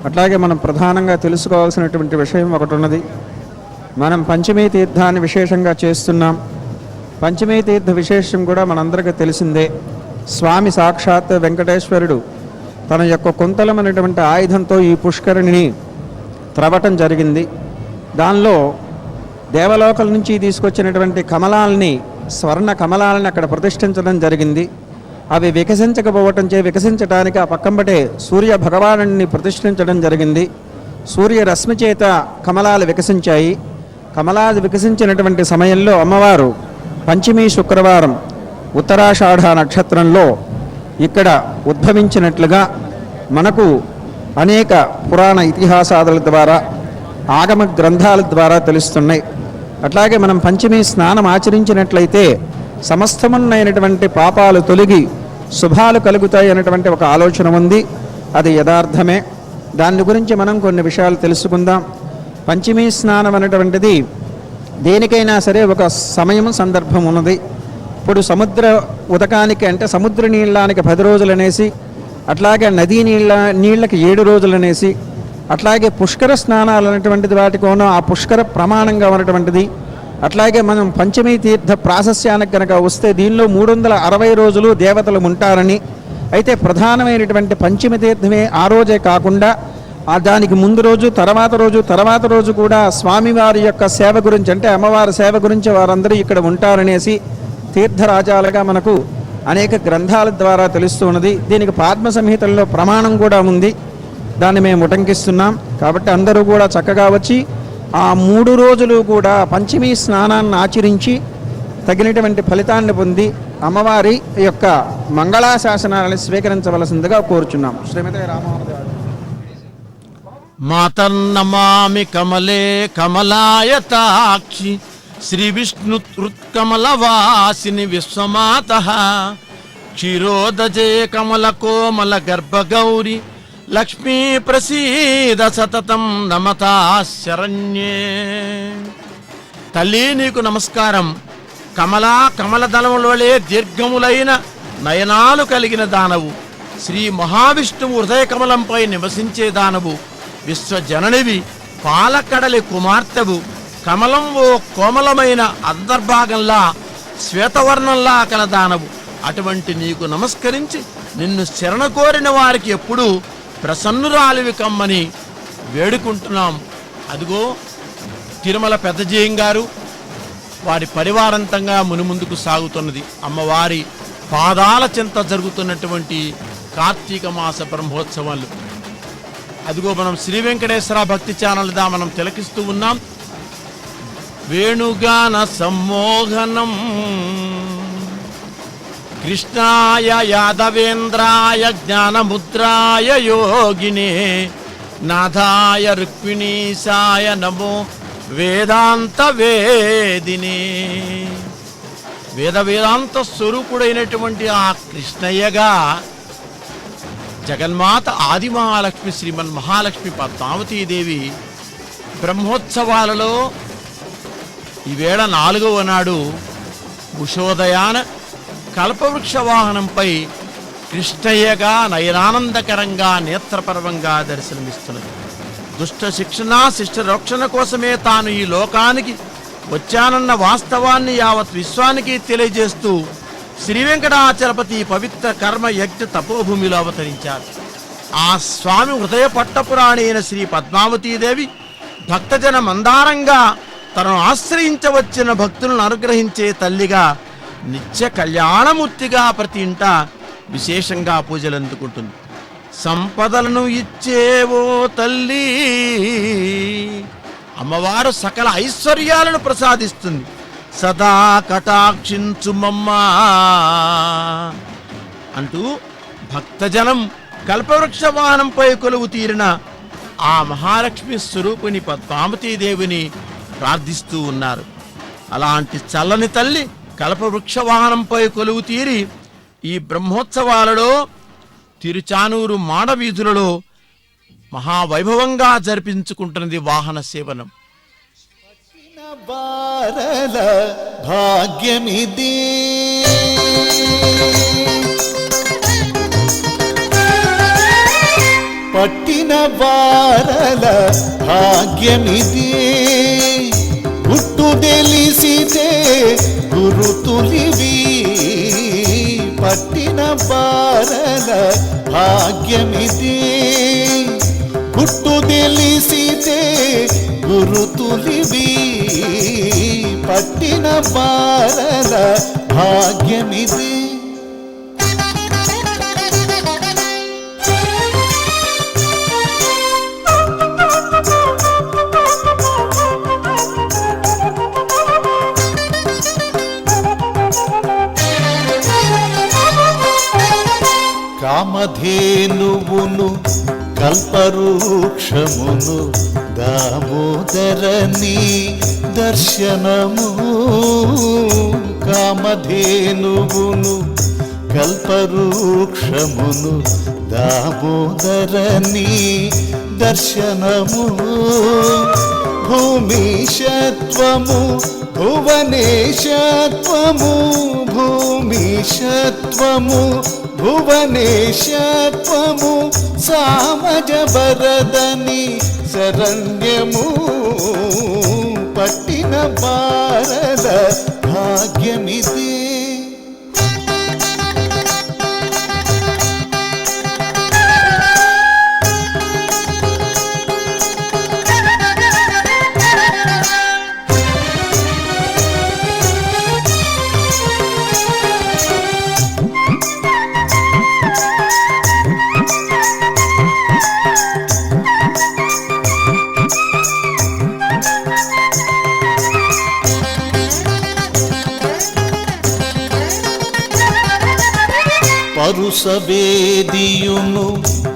అట్లాగే మనం ప్రధానంగా తెలుసుకోవాల్సినటువంటి విషయం ఒకటి ఉన్నది. మనం పంచమీ తీర్థాన్ని విశేషంగా చేస్తున్నాం. పంచమీ తీర్థ విశేషం కూడా మనందరికీ తెలిసిందే. స్వామి సాక్షాత్ వెంకటేశ్వరుడు తన యొక్క కుంతలమైనటువంటి ఆయుధంతో ఈ పుష్కరిణిని త్రవ్వటం జరిగింది. దానిలో దేవలోకల నుంచి తీసుకొచ్చినటువంటి కమలాలని, స్వర్ణ కమలాలని అక్కడ ప్రతిష్ఠించడం జరిగింది. అవి వికసించటానికి ఆ పక్కంబటే సూర్య భగవానుడిని ప్రతిష్ఠించడం జరిగింది. సూర్య రశ్మి చేత కమలాలు వికసించాయి. కమలాలు వికసించినటువంటి సమయంలో అమ్మవారు పంచమీ శుక్రవారం ఉత్తరాషాఢ నక్షత్రంలో ఇక్కడ ఉద్భవించినట్లుగా మనకు అనేక పురాణ ఇతిహాసాల ద్వారా, ఆగమ గ్రంథాల ద్వారా తెలుస్తున్నాయి. అట్లాగే మనం పంచమీ స్నానం ఆచరించినట్లయితే సమస్తమున్నైనటువంటి పాపాలు తొలగి శుభాలు కలుగుతాయి అనేటువంటి ఒక ఆలోచన ఉంది. అది యథార్థమే. దాని గురించి మనం కొన్ని విషయాలు తెలుసుకుందాం. పంచమీ స్నానం అనేటువంటిది దేనికైనా సరే ఒక సమయం, సందర్భం ఉన్నది. ఇప్పుడు సముద్ర ఉదకానికి అంటే సముద్ర నీళ్ళానికి 10 రోజులు అనేసి, అట్లాగే నదీ నీళ్ళకి 7 రోజులు అనేసి, అట్లాగే పుష్కర స్నానాలు అనేటువంటిది వాటికోనో ఆ పుష్కర ప్రమాణంగా ఉన్నటువంటిది. అట్లాగే మనం పంచమీ తీర్థ ప్రాశస్యానికి కనుక వస్తే దీనిలో 360 రోజులు దేవతలు ఉంటారని. అయితే ప్రధానమైనటువంటి పంచమి తీర్థమే ఆ రోజే కాకుండా దానికి ముందు రోజు తర్వాత రోజు కూడా స్వామివారి యొక్క సేవ గురించి, అంటే అమ్మవారి సేవ గురించి వారందరూ ఇక్కడ ఉంటారనేసి తీర్థరాజాలుగా మనకు అనేక గ్రంథాల ద్వారా తెలుస్తున్నది. దీనికి పద్మ సంహితల్లో ప్రమాణం కూడా ఉంది, దాన్ని మేము ఉటంకిస్తున్నాం. కాబట్టి అందరూ కూడా చక్కగా వచ్చి ఆ 3 రోజులు కూడా పంచమీ స్నానాన్ని ఆచరించి తగినటువంటి ఫలితాన్ని పొంది అమ్మవారి యొక్క మంగళాశాసనాలను స్వీకరించవలసిందిగా కోరుచున్నాం. శ్రీమతి రామానుజ మాతన్నమామి కమలే కమలాయతాక్షి శ్రీ విష్ణుత్కమలవాసిని విశ్వమాత క్షీరోదజే కమల కోమల గర్భగౌరి లక్ష్మీ ప్రసీద సతతం నమతా శరణ్యే. తల్లి నీకు నమస్కారం. కమలదళములవలే దీర్ఘములైన నయనాలు కలిగిన దానవు, శ్రీ మహావిష్ణువు హృదయ కమలంపై నివసించే దానవు, విశ్వజననివి, పాలకడలి కుమార్తెవు, కమలం ఓ కోమలమైన అంతర్భాగంలా శ్వేతవర్ణంలా కలదానవు. అటువంటి నీకు నమస్కరించి నిన్ను శరణ కోరిన వారికి ఎప్పుడూ ప్రసన్నురాలివి కమ్మని వేడుకుంటున్నాం. అదిగో తిరుమల పెద్దజీయం గారు వారి పరివారంతంగా మునుముందుకు సాగుతున్నది. అమ్మవారి పాదాల చెంత జరుగుతున్నటువంటి కార్తీక మాస బ్రహ్మోత్సవాలు. అదిగో మనం శ్రీ వెంకటేశ్వర భక్తి ఛానల్ దా మనం తిలకిస్తూ ఉన్నాం. వేణుగాన సమ్మోహనం కృష్ణాయ యాదవేంద్రాయ జ్ఞానముద్రాయ యోగినే నాథాయ రుక్మిణీశాయ నమో వేదాంత వేదినే. వేదాంత స్వరూపుడైనటువంటి ఆ కృష్ణయ్యగా జగన్మాత ఆది మహాలక్ష్మి శ్రీమన్ మహాలక్ష్మి పద్మావతీదేవి బ్రహ్మోత్సవాలలో ఈవేళ 4వ నాడు ఉషోదయాన కల్పవృక్ష వాహనంపై కృష్ణయ్యగా నయనానందకరంగా నేత్రపర్వంగా దర్శనమిస్తున్నది. దుష్ట శిక్షణ శిష్ట రక్షణ కోసమే తాను ఈ లోకానికి వచ్చానన్న వాస్తవాన్ని యావత్ విశ్వానికి తెలియజేస్తూ శ్రీ వెంకటాచలపతి పవిత్ర కర్మ యజ్ఞ తపోభూమిలో అవతరించారు. ఆ స్వామి హృదయ పట్టపురాణి అయిన శ్రీ పద్మావతీదేవి భక్తజన మందారంగా తనను ఆశ్రయించవచ్చిన భక్తులను అనుగ్రహించే తల్లిగా నిత్య కళ్యాణమూర్తిగా ప్రతి ఇంట విశేషంగా పూజలు అందుకుంటుంది. సంపదలను ఇచ్చేవో తల్లి, అమ్మవారు సకల ఐశ్వర్యాలను ప్రసాదిస్తుంది. సదా కటాక్షించుమమ్మా అంటూ భక్తజనం కల్పవృక్ష వాహనంపై కొలువు తీరిన ఆ మహాలక్ష్మి స్వరూపిణి పద్మావతీదేవిని ప్రార్థిస్తూ ఉన్నారు. అలాంటి చల్లని తల్లి కల్పవృక్ష వాహనంపై కొలువు తీరి ఈ బ్రహ్మోత్సవాలలో తిరుచానూరు మాడవీధులలో మహావైభవంగా జరిపించుకుంటున్నది వాహన సేవనం. భాగ్యమిది పట్టిన వారల భాగ్యమిది గుట్టు తెలిసితే గురుతులివి పట్టిన వారల భాగ్యమిది గుట్టు తెలిసితే గురుతులివి పట్టిన వారల భాగ్యమిది. కామధేనువును కల్పవృక్షమును దామోదరని దర్శనము కామధేనువును కల్పవృక్షమును దామోదరని దర్శనము భూమిషత్వము భువనేశత్వము భూమిషత్వము భువనేశత్వము సామజ వరదని శరణ్యము పట్టిన భారత భాగ్యమిది. పరుసవేదియును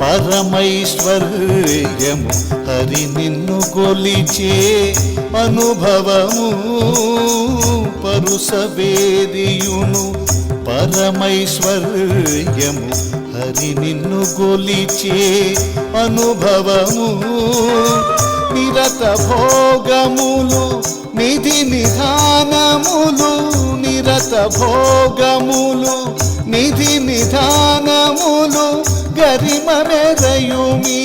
పరమైశ్వర్యము హరి నిన్ను కొలిచే అనుభవము పరుసవేదియును పరమైశ్వర్యము హరి నిన్ను కొలిచే అనుభవము నిరత భోగములు నిధి నిధానములు నిరత భోగములు నిధి నిధానములు గరిమమెరయు మీ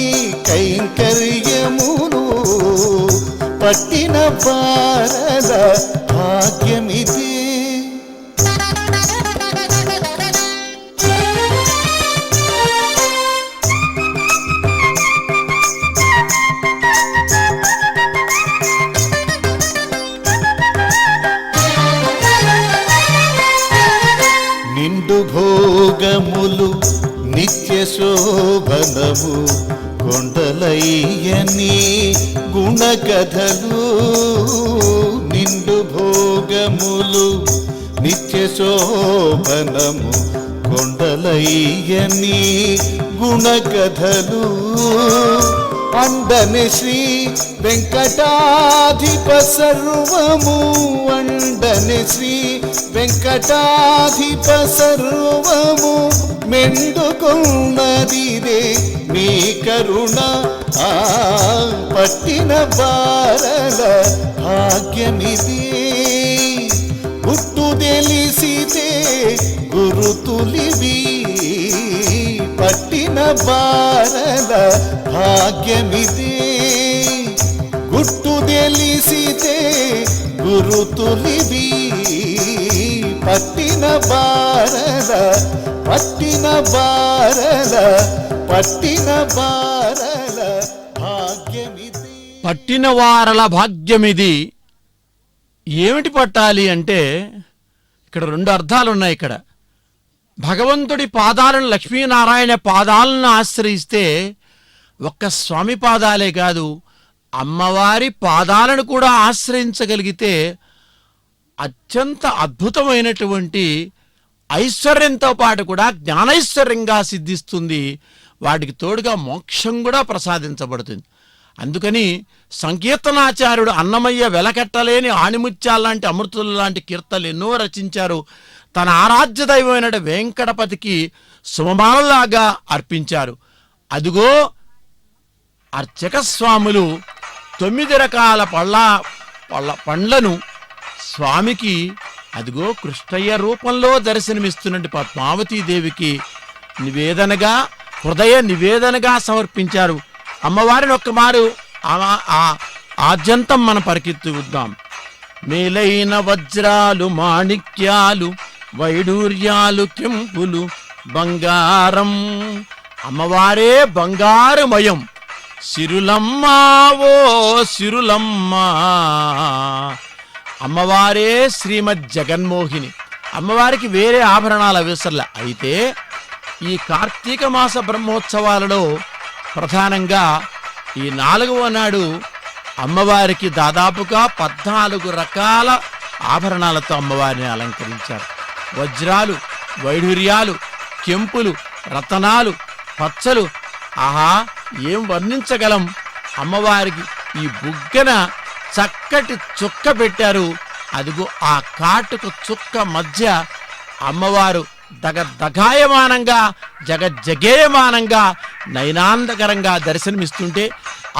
కైంకర్యములు పట్టిన భారల భాగ్యమిది. నిండు భోగములు నిత్య శోభనము కొండలయ్యని గుణకథలు నిండు భోగములు నిత్య శోభనము కొండలయ్యని గుణకథలు అండని శ్రీ వెంకటాధిప సర్వము అండని శ్రీ వెంకటాధిప సర్వము మెండుకున్నదిదే మీ కరుణ పట్టిన బారల భాగ్యమిది. గుట్టు తెలిసితే గురుతులివి పట్టిన బారల భాగ్యమిది. గుట్టు తెలిసితే గురుతులివి పట్టిన బారల పట్టిన బారల పట్టిన బారల భాగ్యమిది. పట్టిన వారల భాగ్యమిది. ఏమిటి పట్టాలి అంటే ఇక్కడ రెండు అర్థాలు ఉన్నాయి. ఇక్కడ భగవంతుడి పాదాలను, లక్ష్మీనారాయణ పాదాలను ఆశ్రయిస్తే ఒక్క స్వామి పాదాలే కాదు, అమ్మవారి పాదాలను కూడా ఆశ్రయించగలిగితే అత్యంత అద్భుతమైనటువంటి ఐశ్వర్యంతో పాటు కూడా జ్ఞానైశ్వర్యంగా సిద్ధిస్తుంది. వాటికి తోడుగా మోక్షం కూడా ప్రసాదించబడుతుంది. అందుకని సంకీర్తనాచార్యుడు అన్నమయ్య వెలకెట్టలేని ఆణిముత్యాలాంటి అమృతుల లాంటి కీర్తనలు ఎన్నో రచించారు. తన ఆరాధ్య దైవమైన వెంకటపతికి సుమమాలలాగా అర్పించారు. అదిగో అర్చక స్వాములు 9 రకాల పండ్లను స్వామికి అదిగో కృష్ణయ్య రూపంలో దర్శనమిస్తున్నట్టు పద్మావతీదేవికి నివేదనగా, హృదయ నివేదనగా సమర్పించారు. అమ్మవారిని ఒక్కమారు ఆద్యంతం మనం పరికెత్తుద్దాం. మేలైన వజ్రాలు, మాణిక్యాలు, వైడూర్యాలు, కెంపులు, బంగారం. అమ్మవారే బంగారుమయం. సిరులమ్మ ఓ సిరులమ్మ. అమ్మవారే శ్రీమద్ జగన్మోహిని. అమ్మవారికి వేరే ఆభరణాల అవసరంలే. అయితే ఈ కార్తీక మాస బ్రహ్మోత్సవాలలో ప్రధానంగా ఈ 4వ నాడు అమ్మవారికి దాదాపుగా 14 రకాల ఆభరణాలతో అమ్మవారిని అలంకరించారు. వజ్రాలు, వైఢూర్యాలు, కెంపులు, రతనాలు, పచ్చలు. ఆహా, ఏం వర్ణించగలం. అమ్మవారికి ఈ బుగ్గన చక్కటి చుక్క పెట్టారు. అదిగో ఆ కాటుక చుక్క మధ్య అమ్మవారు దగదగాయమానంగా, జగజ్జగేయమానంగా, నయనాందకరంగా దర్శనమిస్తుంటే,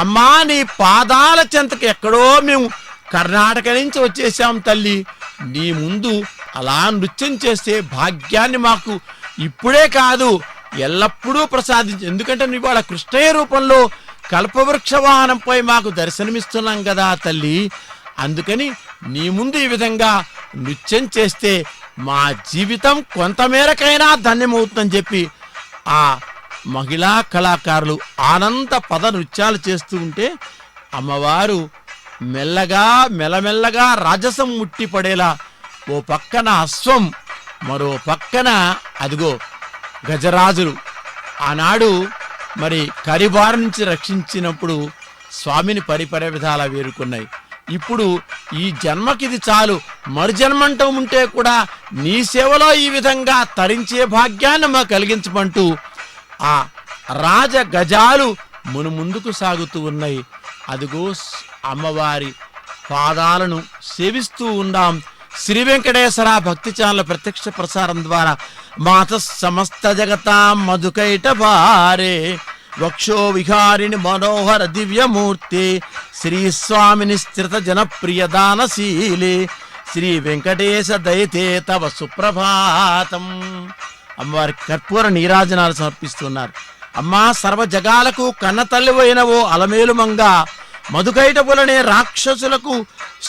అమ్మా నీ పాదాల చెంతకు ఎక్కడో మేము కర్ణాటక నుంచి వచ్చేసాం తల్లి, నీ ముందు అలా నృత్యం చేసే భాగ్యాన్ని మాకు ఇప్పుడే కాదు ఎల్లప్పుడూ ప్రసాదించు. ఎందుకంటే నువ్వు వాళ్ళ కృష్ణయ్య రూపంలో కల్పవృక్ష వాహనంపై మాకు దర్శనమిస్తున్నాం కదా తల్లి. అందుకని నీ ముందు ఈ విధంగా నృత్యం చేస్తే మా జీవితం కొంతమేరకైనా ధన్యమవుతుందని చెప్పి ఆ మహిళా కళాకారులు ఆనంద పద నృత్యాలు చేస్తూ ఉంటే అమ్మవారు మెల్లగా మెల్లమెల్లగా రాజసం ముట్టిపడేలా ఓ పక్కన అశ్వం, మరో పక్కన అదిగో గజరాజులు. ఆనాడు మరి కరిబార నుంచి రక్షించినప్పుడు స్వామిని పరిపర విధాలా వేరుకున్నాయి. ఇప్పుడు ఈ జన్మకిది చాలు, మరుజన్మంటూ ఉంటే కూడా నీ సేవలో ఈ విధంగా తరించే భాగ్యాన్ని మాకు కలిగించమంటూ ఆ రాజ గజాలు ముందుకు సాగుతూ ఉన్నాయి. అదిగో అమ్మవారి పాదాలను సేవిస్తూ ఉందాం. శ్రీ వెంకటేశ్వర భక్తి ఛానల్ ప్రత్యక్ష ప్రసారం ద్వారా మాత సమస్త జగతా మధుకైట భారే వక్షో విహారిణి మనోహర దివ్యమూర్తి శ్రీ స్వామిని స్థిత జనప్రియ దానశీలి శ్రీ వెంకటేశ దయతే తవ సుప్రభాతం. అమ్మవారికి కర్పూర నీరాజనాలు సమర్పిస్తున్నారు. అమ్మా సర్వ జగాలకు కన్న తల్లివైన ఓ అలమేలుమంగ, మధుకైటపులనే రాక్షసులకు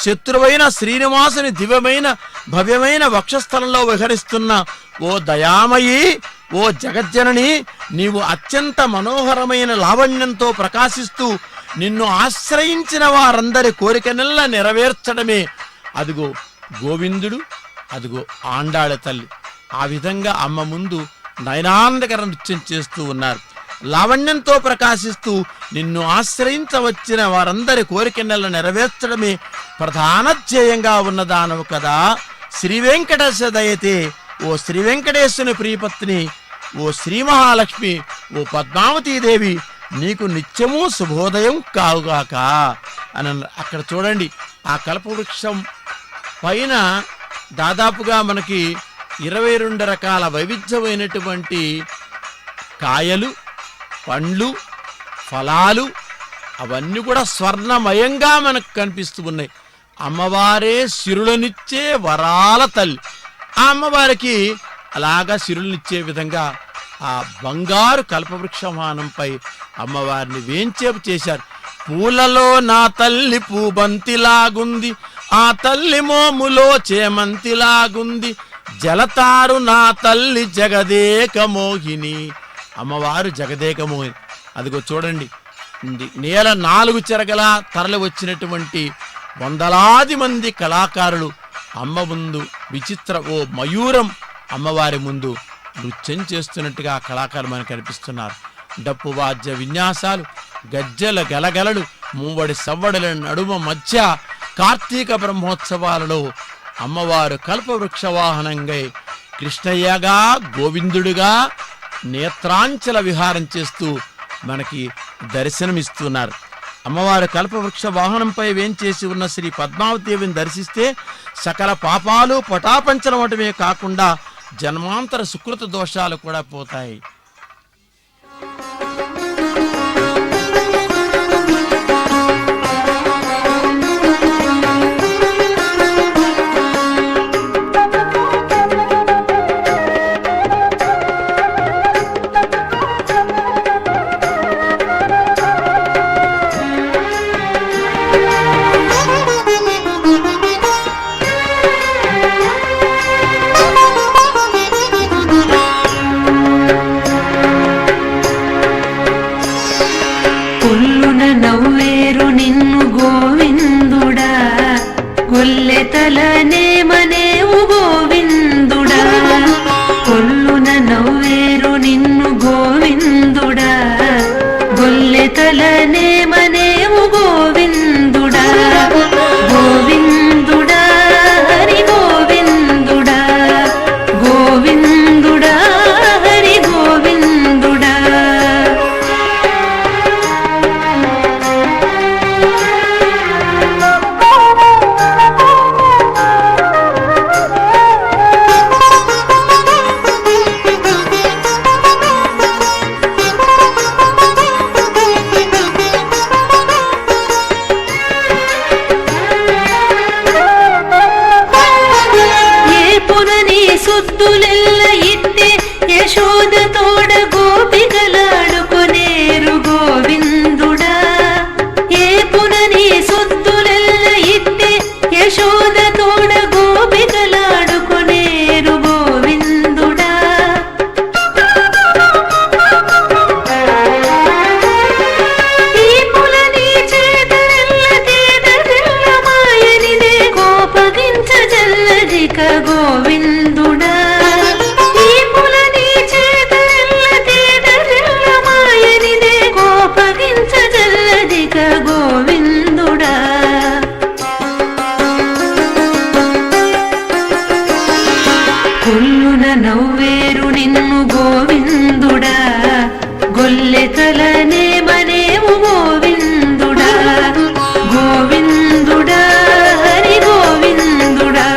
శత్రువైన శ్రీనివాసుని దివ్యమైన భవ్యమైన వక్షస్థలంలో విహరిస్తున్న ఓ దయామయి, ఓ జగజ్జనని, నీవు అత్యంత మనోహరమైన లావణ్యంతో ప్రకాశిస్తూ నిన్ను ఆశ్రయించిన వారందరి కోరికనెల్లా నెరవేర్చడమే అదిగో గోవిందుడు, అదిగో ఆండాళ తల్లి. ఆ విధంగా అమ్మ ముందు నయనాందకర నృత్యం చేస్తూ ఉన్నారు. లావణ్యంతో ప్రకాశిస్తూ నిన్ను ఆశ్రయించవచ్చిన వారందరి కోరికనెల్ల నెరవేర్చడమే ప్రధాన ధ్యేయంగా ఉన్నదానవు కదా. శ్రీ వెంకటేశ దయతే, ఓ శ్రీ వెంకటేశ్వరుని ప్రియపత్ని, ఓ శ్రీ మహాలక్ష్మి, ఓ పద్మావతీదేవి, నీకు నిత్యము శుభోదయం కావుగాక అని అక్కడ చూడండి. ఆ కల్పవృక్షం పైన దాదాపుగా మనకి 22 రకాల వైవిధ్యమైనటువంటి కాయలు, పండ్లు, ఫలాలు అవన్నీ కూడా స్వర్ణమయంగా మనకు కనిపిస్తూ ఉన్నాయి. అమ్మవారే సిరులనిచ్చే వరాల తల్లి. ఆ అమ్మవారికి అలాగా సిరులనిచ్చే విధంగా ఆ బంగారు కల్పవృక్షమానంపై అమ్మవారిని వేంచేపు చేశారు. పూలలో నా తల్లి పూబంతిలాగుంది, ఆ తల్లి మోములో చేమంతిలాగుంది, జలతారు నా తల్లి జగదేక మోహిని. అమ్మవారు జగదేక మోహిని. అదిగో చూడండి, నేల 4 చెరగల తరలి వచ్చినటువంటి వందలాది మంది కళాకారులు అమ్మ ముందు విచిత్ర ఓ మయూరం అమ్మవారి ముందు నృత్యం చేస్తున్నట్టుగా ఆ కళాకారులు మనకు కనిపిస్తున్నారు. డప్పు వాద్య విన్యాసాలు, గజ్జల గలగలలు, మూవడి సవ్వడుల నడుమ మధ్య కార్తీక బ్రహ్మోత్సవాలలో అమ్మవారు కల్పవృక్ష వాహనంగా కృష్ణయ్యగా గోవిందుడుగా నేత్రాంచల విహారం చేస్తూ మనకి దర్శనమిస్తున్నారు. అమ్మవారు కల్పవృక్ష వాహనంపై వేంచేసి ఉన్న శ్రీ పద్మావతీదేవిని దర్శిస్తే సకల పాపాలు పటాపంచలమటమే కాకుండా జన్మాంతర సుకృత దోషాలు కూడా పోతాయి. నవ్వేరు నిన్ను గోవిందుడా, కొల్లెతలనే మనేవు గోవిందుడా, కొల్లున నవ్వేరు నిన్ను గోవిందుడా, గొల్లెతలనే మనేవు గోవిందుడా, గోవిందుడా హరి గోవిందుడా, గోవిందుడా హరి గోవిందుడా. నవ్వేరు నిన్ను గోవిందుడా గొల్లెతలనే మనేవు గోవిందుడా గోవిందుడా హరి గోవిందుడా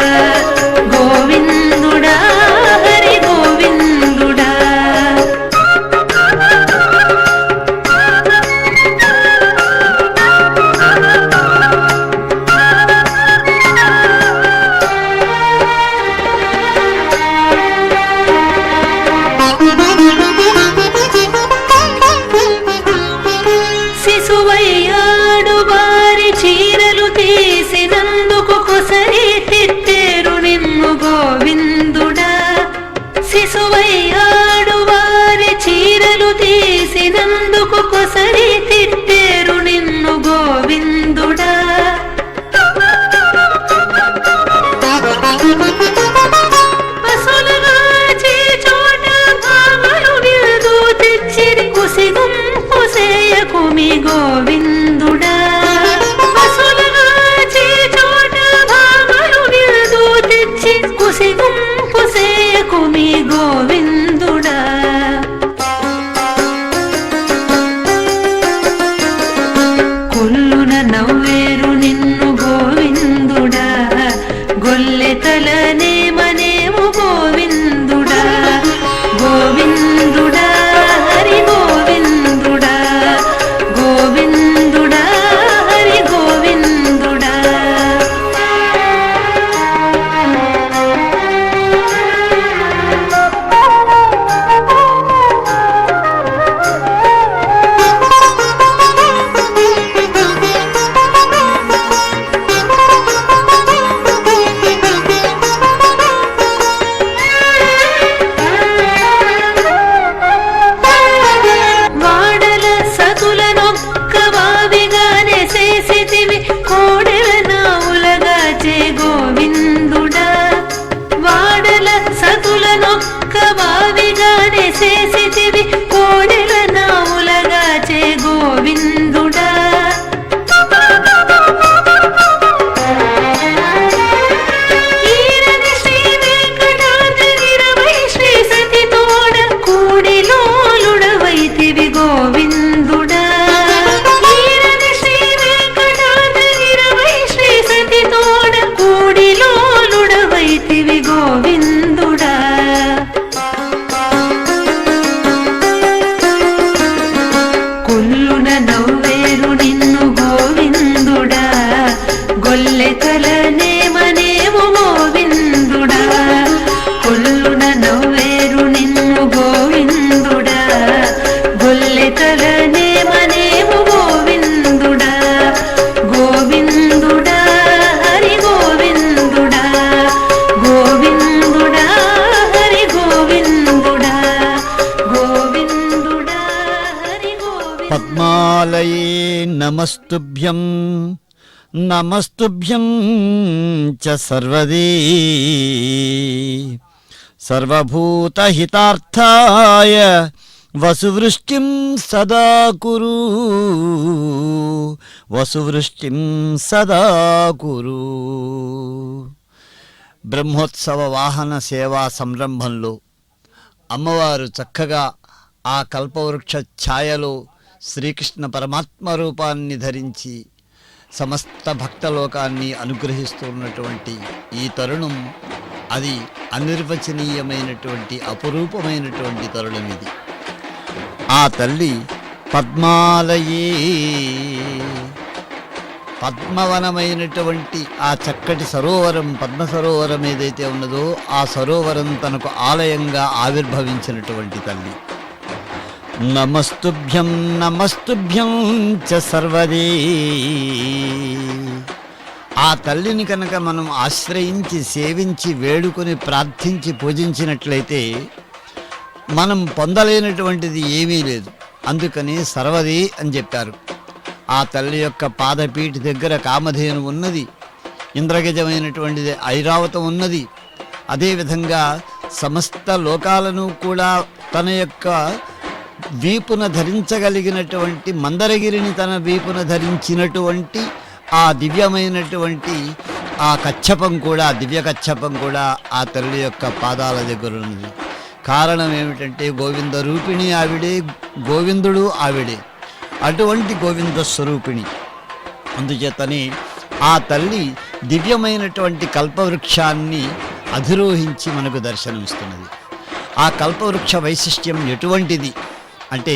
గోవిందుడా హరి గోవిందుడా శిశువయ్యాడు వారి చీరలు తీసినందుకు కొసరి తిట్టేరు నిన్ను గోవిందుడా శిశువయ్యాడు వారి చీరలు తీసినందుకు కొసరి తిట్టేరు నిన్ను గోవిందుడా పశువులుగా చే చోట భామలు విరుదు తెచ్చిరి కుసిగుంపు సేయకుమి గోవిందుడా పశువులుగా చే చోట భామలు విరుదు తెచ్చి కుసిగుంపు సేయకుమి గోవిందుడా కొల్లున నవ్వేరు నిన్ను గోవిందుడా గొల్లెతలనే మనేము గోవిందుడా గోవిందుడా హరి గోవిందుడా గోవిందుడా హరి గోవిందుడా వాడల సతులనొక్క వావిగానే చేసితివి కోడెల నావులగా చే గోవిందుడా వాడల సతులనొక్క వావిగానే చేసితివి కోడెల నావులగా చే గోవిందుడా ఈరని శ్రీ వెంకటాద్రిగిరవై శ్రీ సతి తోడ కూడిలోలుడవైతివి గోవిందుడా ఈరని శ్రీ వెంకటాద్రిగిరవై శ్రీ సతి తోడ కూడిలోలుడవైతివి గోవిందుడా కొల్లున నవ్వేరు నిన్ను గోవిందుడా గొల్లెతలనే మనేవు గోవిందుడా కొల్లున నవ్వేరు నిన్ను గోవిందుడా గొల్లెతలనే మనేవు గోవిందుడా గోవిందుడా హరి గోవిందుడా గోవిందుడా హరి గోవిందుడా గోవిందుడా హరి గోవిందుడా పద్మాలయే నమస్తుభ్యం నమస్తుభ్యం చ సర్వదే సర్వభూతహితార్థాయ వసువృష్టిం సదా కురు వసువృష్టిం సదా కురు. బ్రహ్మోత్సవ వాహన సేవా సంరంభంలో అమ్మవారు చక్కగా ఆ కల్పవృక్ష ఛాయలో శ్రీకృష్ణ పరమాత్మ రూపాన్ని ధరించి సమస్త భక్తలోకాన్ని అనుగ్రహిస్తున్నటువంటి ఈ తరుణం అది అనిర్వచనీయమైనటువంటి అపురూపమైనటువంటి తరుణం ఇది. ఆ తల్లి పద్మాలయే పద్మవనమైనటువంటి ఆ చక్కటి సరోవరం పద్మ సరోవరం ఏదైతే ఉన్నదో ఆ సరోవరం తనకు ఆలయంగా ఆవిర్భవించినటువంటి తల్లి. నమస్తుభ్యం నమస్తుభ్యం చ సర్వదే. ఆ తల్లిని కనుక మనం ఆశ్రయించి సేవించి వేడుకొని ప్రార్థించి పూజించినట్లయితే మనం పొందలేనటువంటిది ఏమీ లేదు. అందుకని సర్వదే అని చెప్పారు. ఆ తల్లి యొక్క పాదపీఠ దగ్గర కామధేను ఉన్నది, ఇంద్రగజమైనటువంటిది ఐరావతం ఉన్నది. అదేవిధంగా సమస్త లోకాలను కూడా తన యొక్క వీపున ధరించగలిగినటువంటి మందరగిరిని తన వీపున ధరించినటువంటి ఆ దివ్యమైనటువంటి ఆ కచ్చపం కూడా దివ్య కచ్చపం కూడా ఆ తల్లి యొక్క పాదాల దగ్గర ఉన్నది. కారణం ఏమిటంటే గోవింద రూపిణి ఆవిడే, గోవిందుడు ఆవిడే, అటువంటి గోవింద స్వరూపిణి. అందుచేతనే ఆ తల్లి దివ్యమైనటువంటి కల్పవృక్షాన్ని అధిరోహించి మనకు దర్శనమిస్తున్నది. ఆ కల్పవృక్ష వైశిష్ట్యం ఎటువంటిది అంటే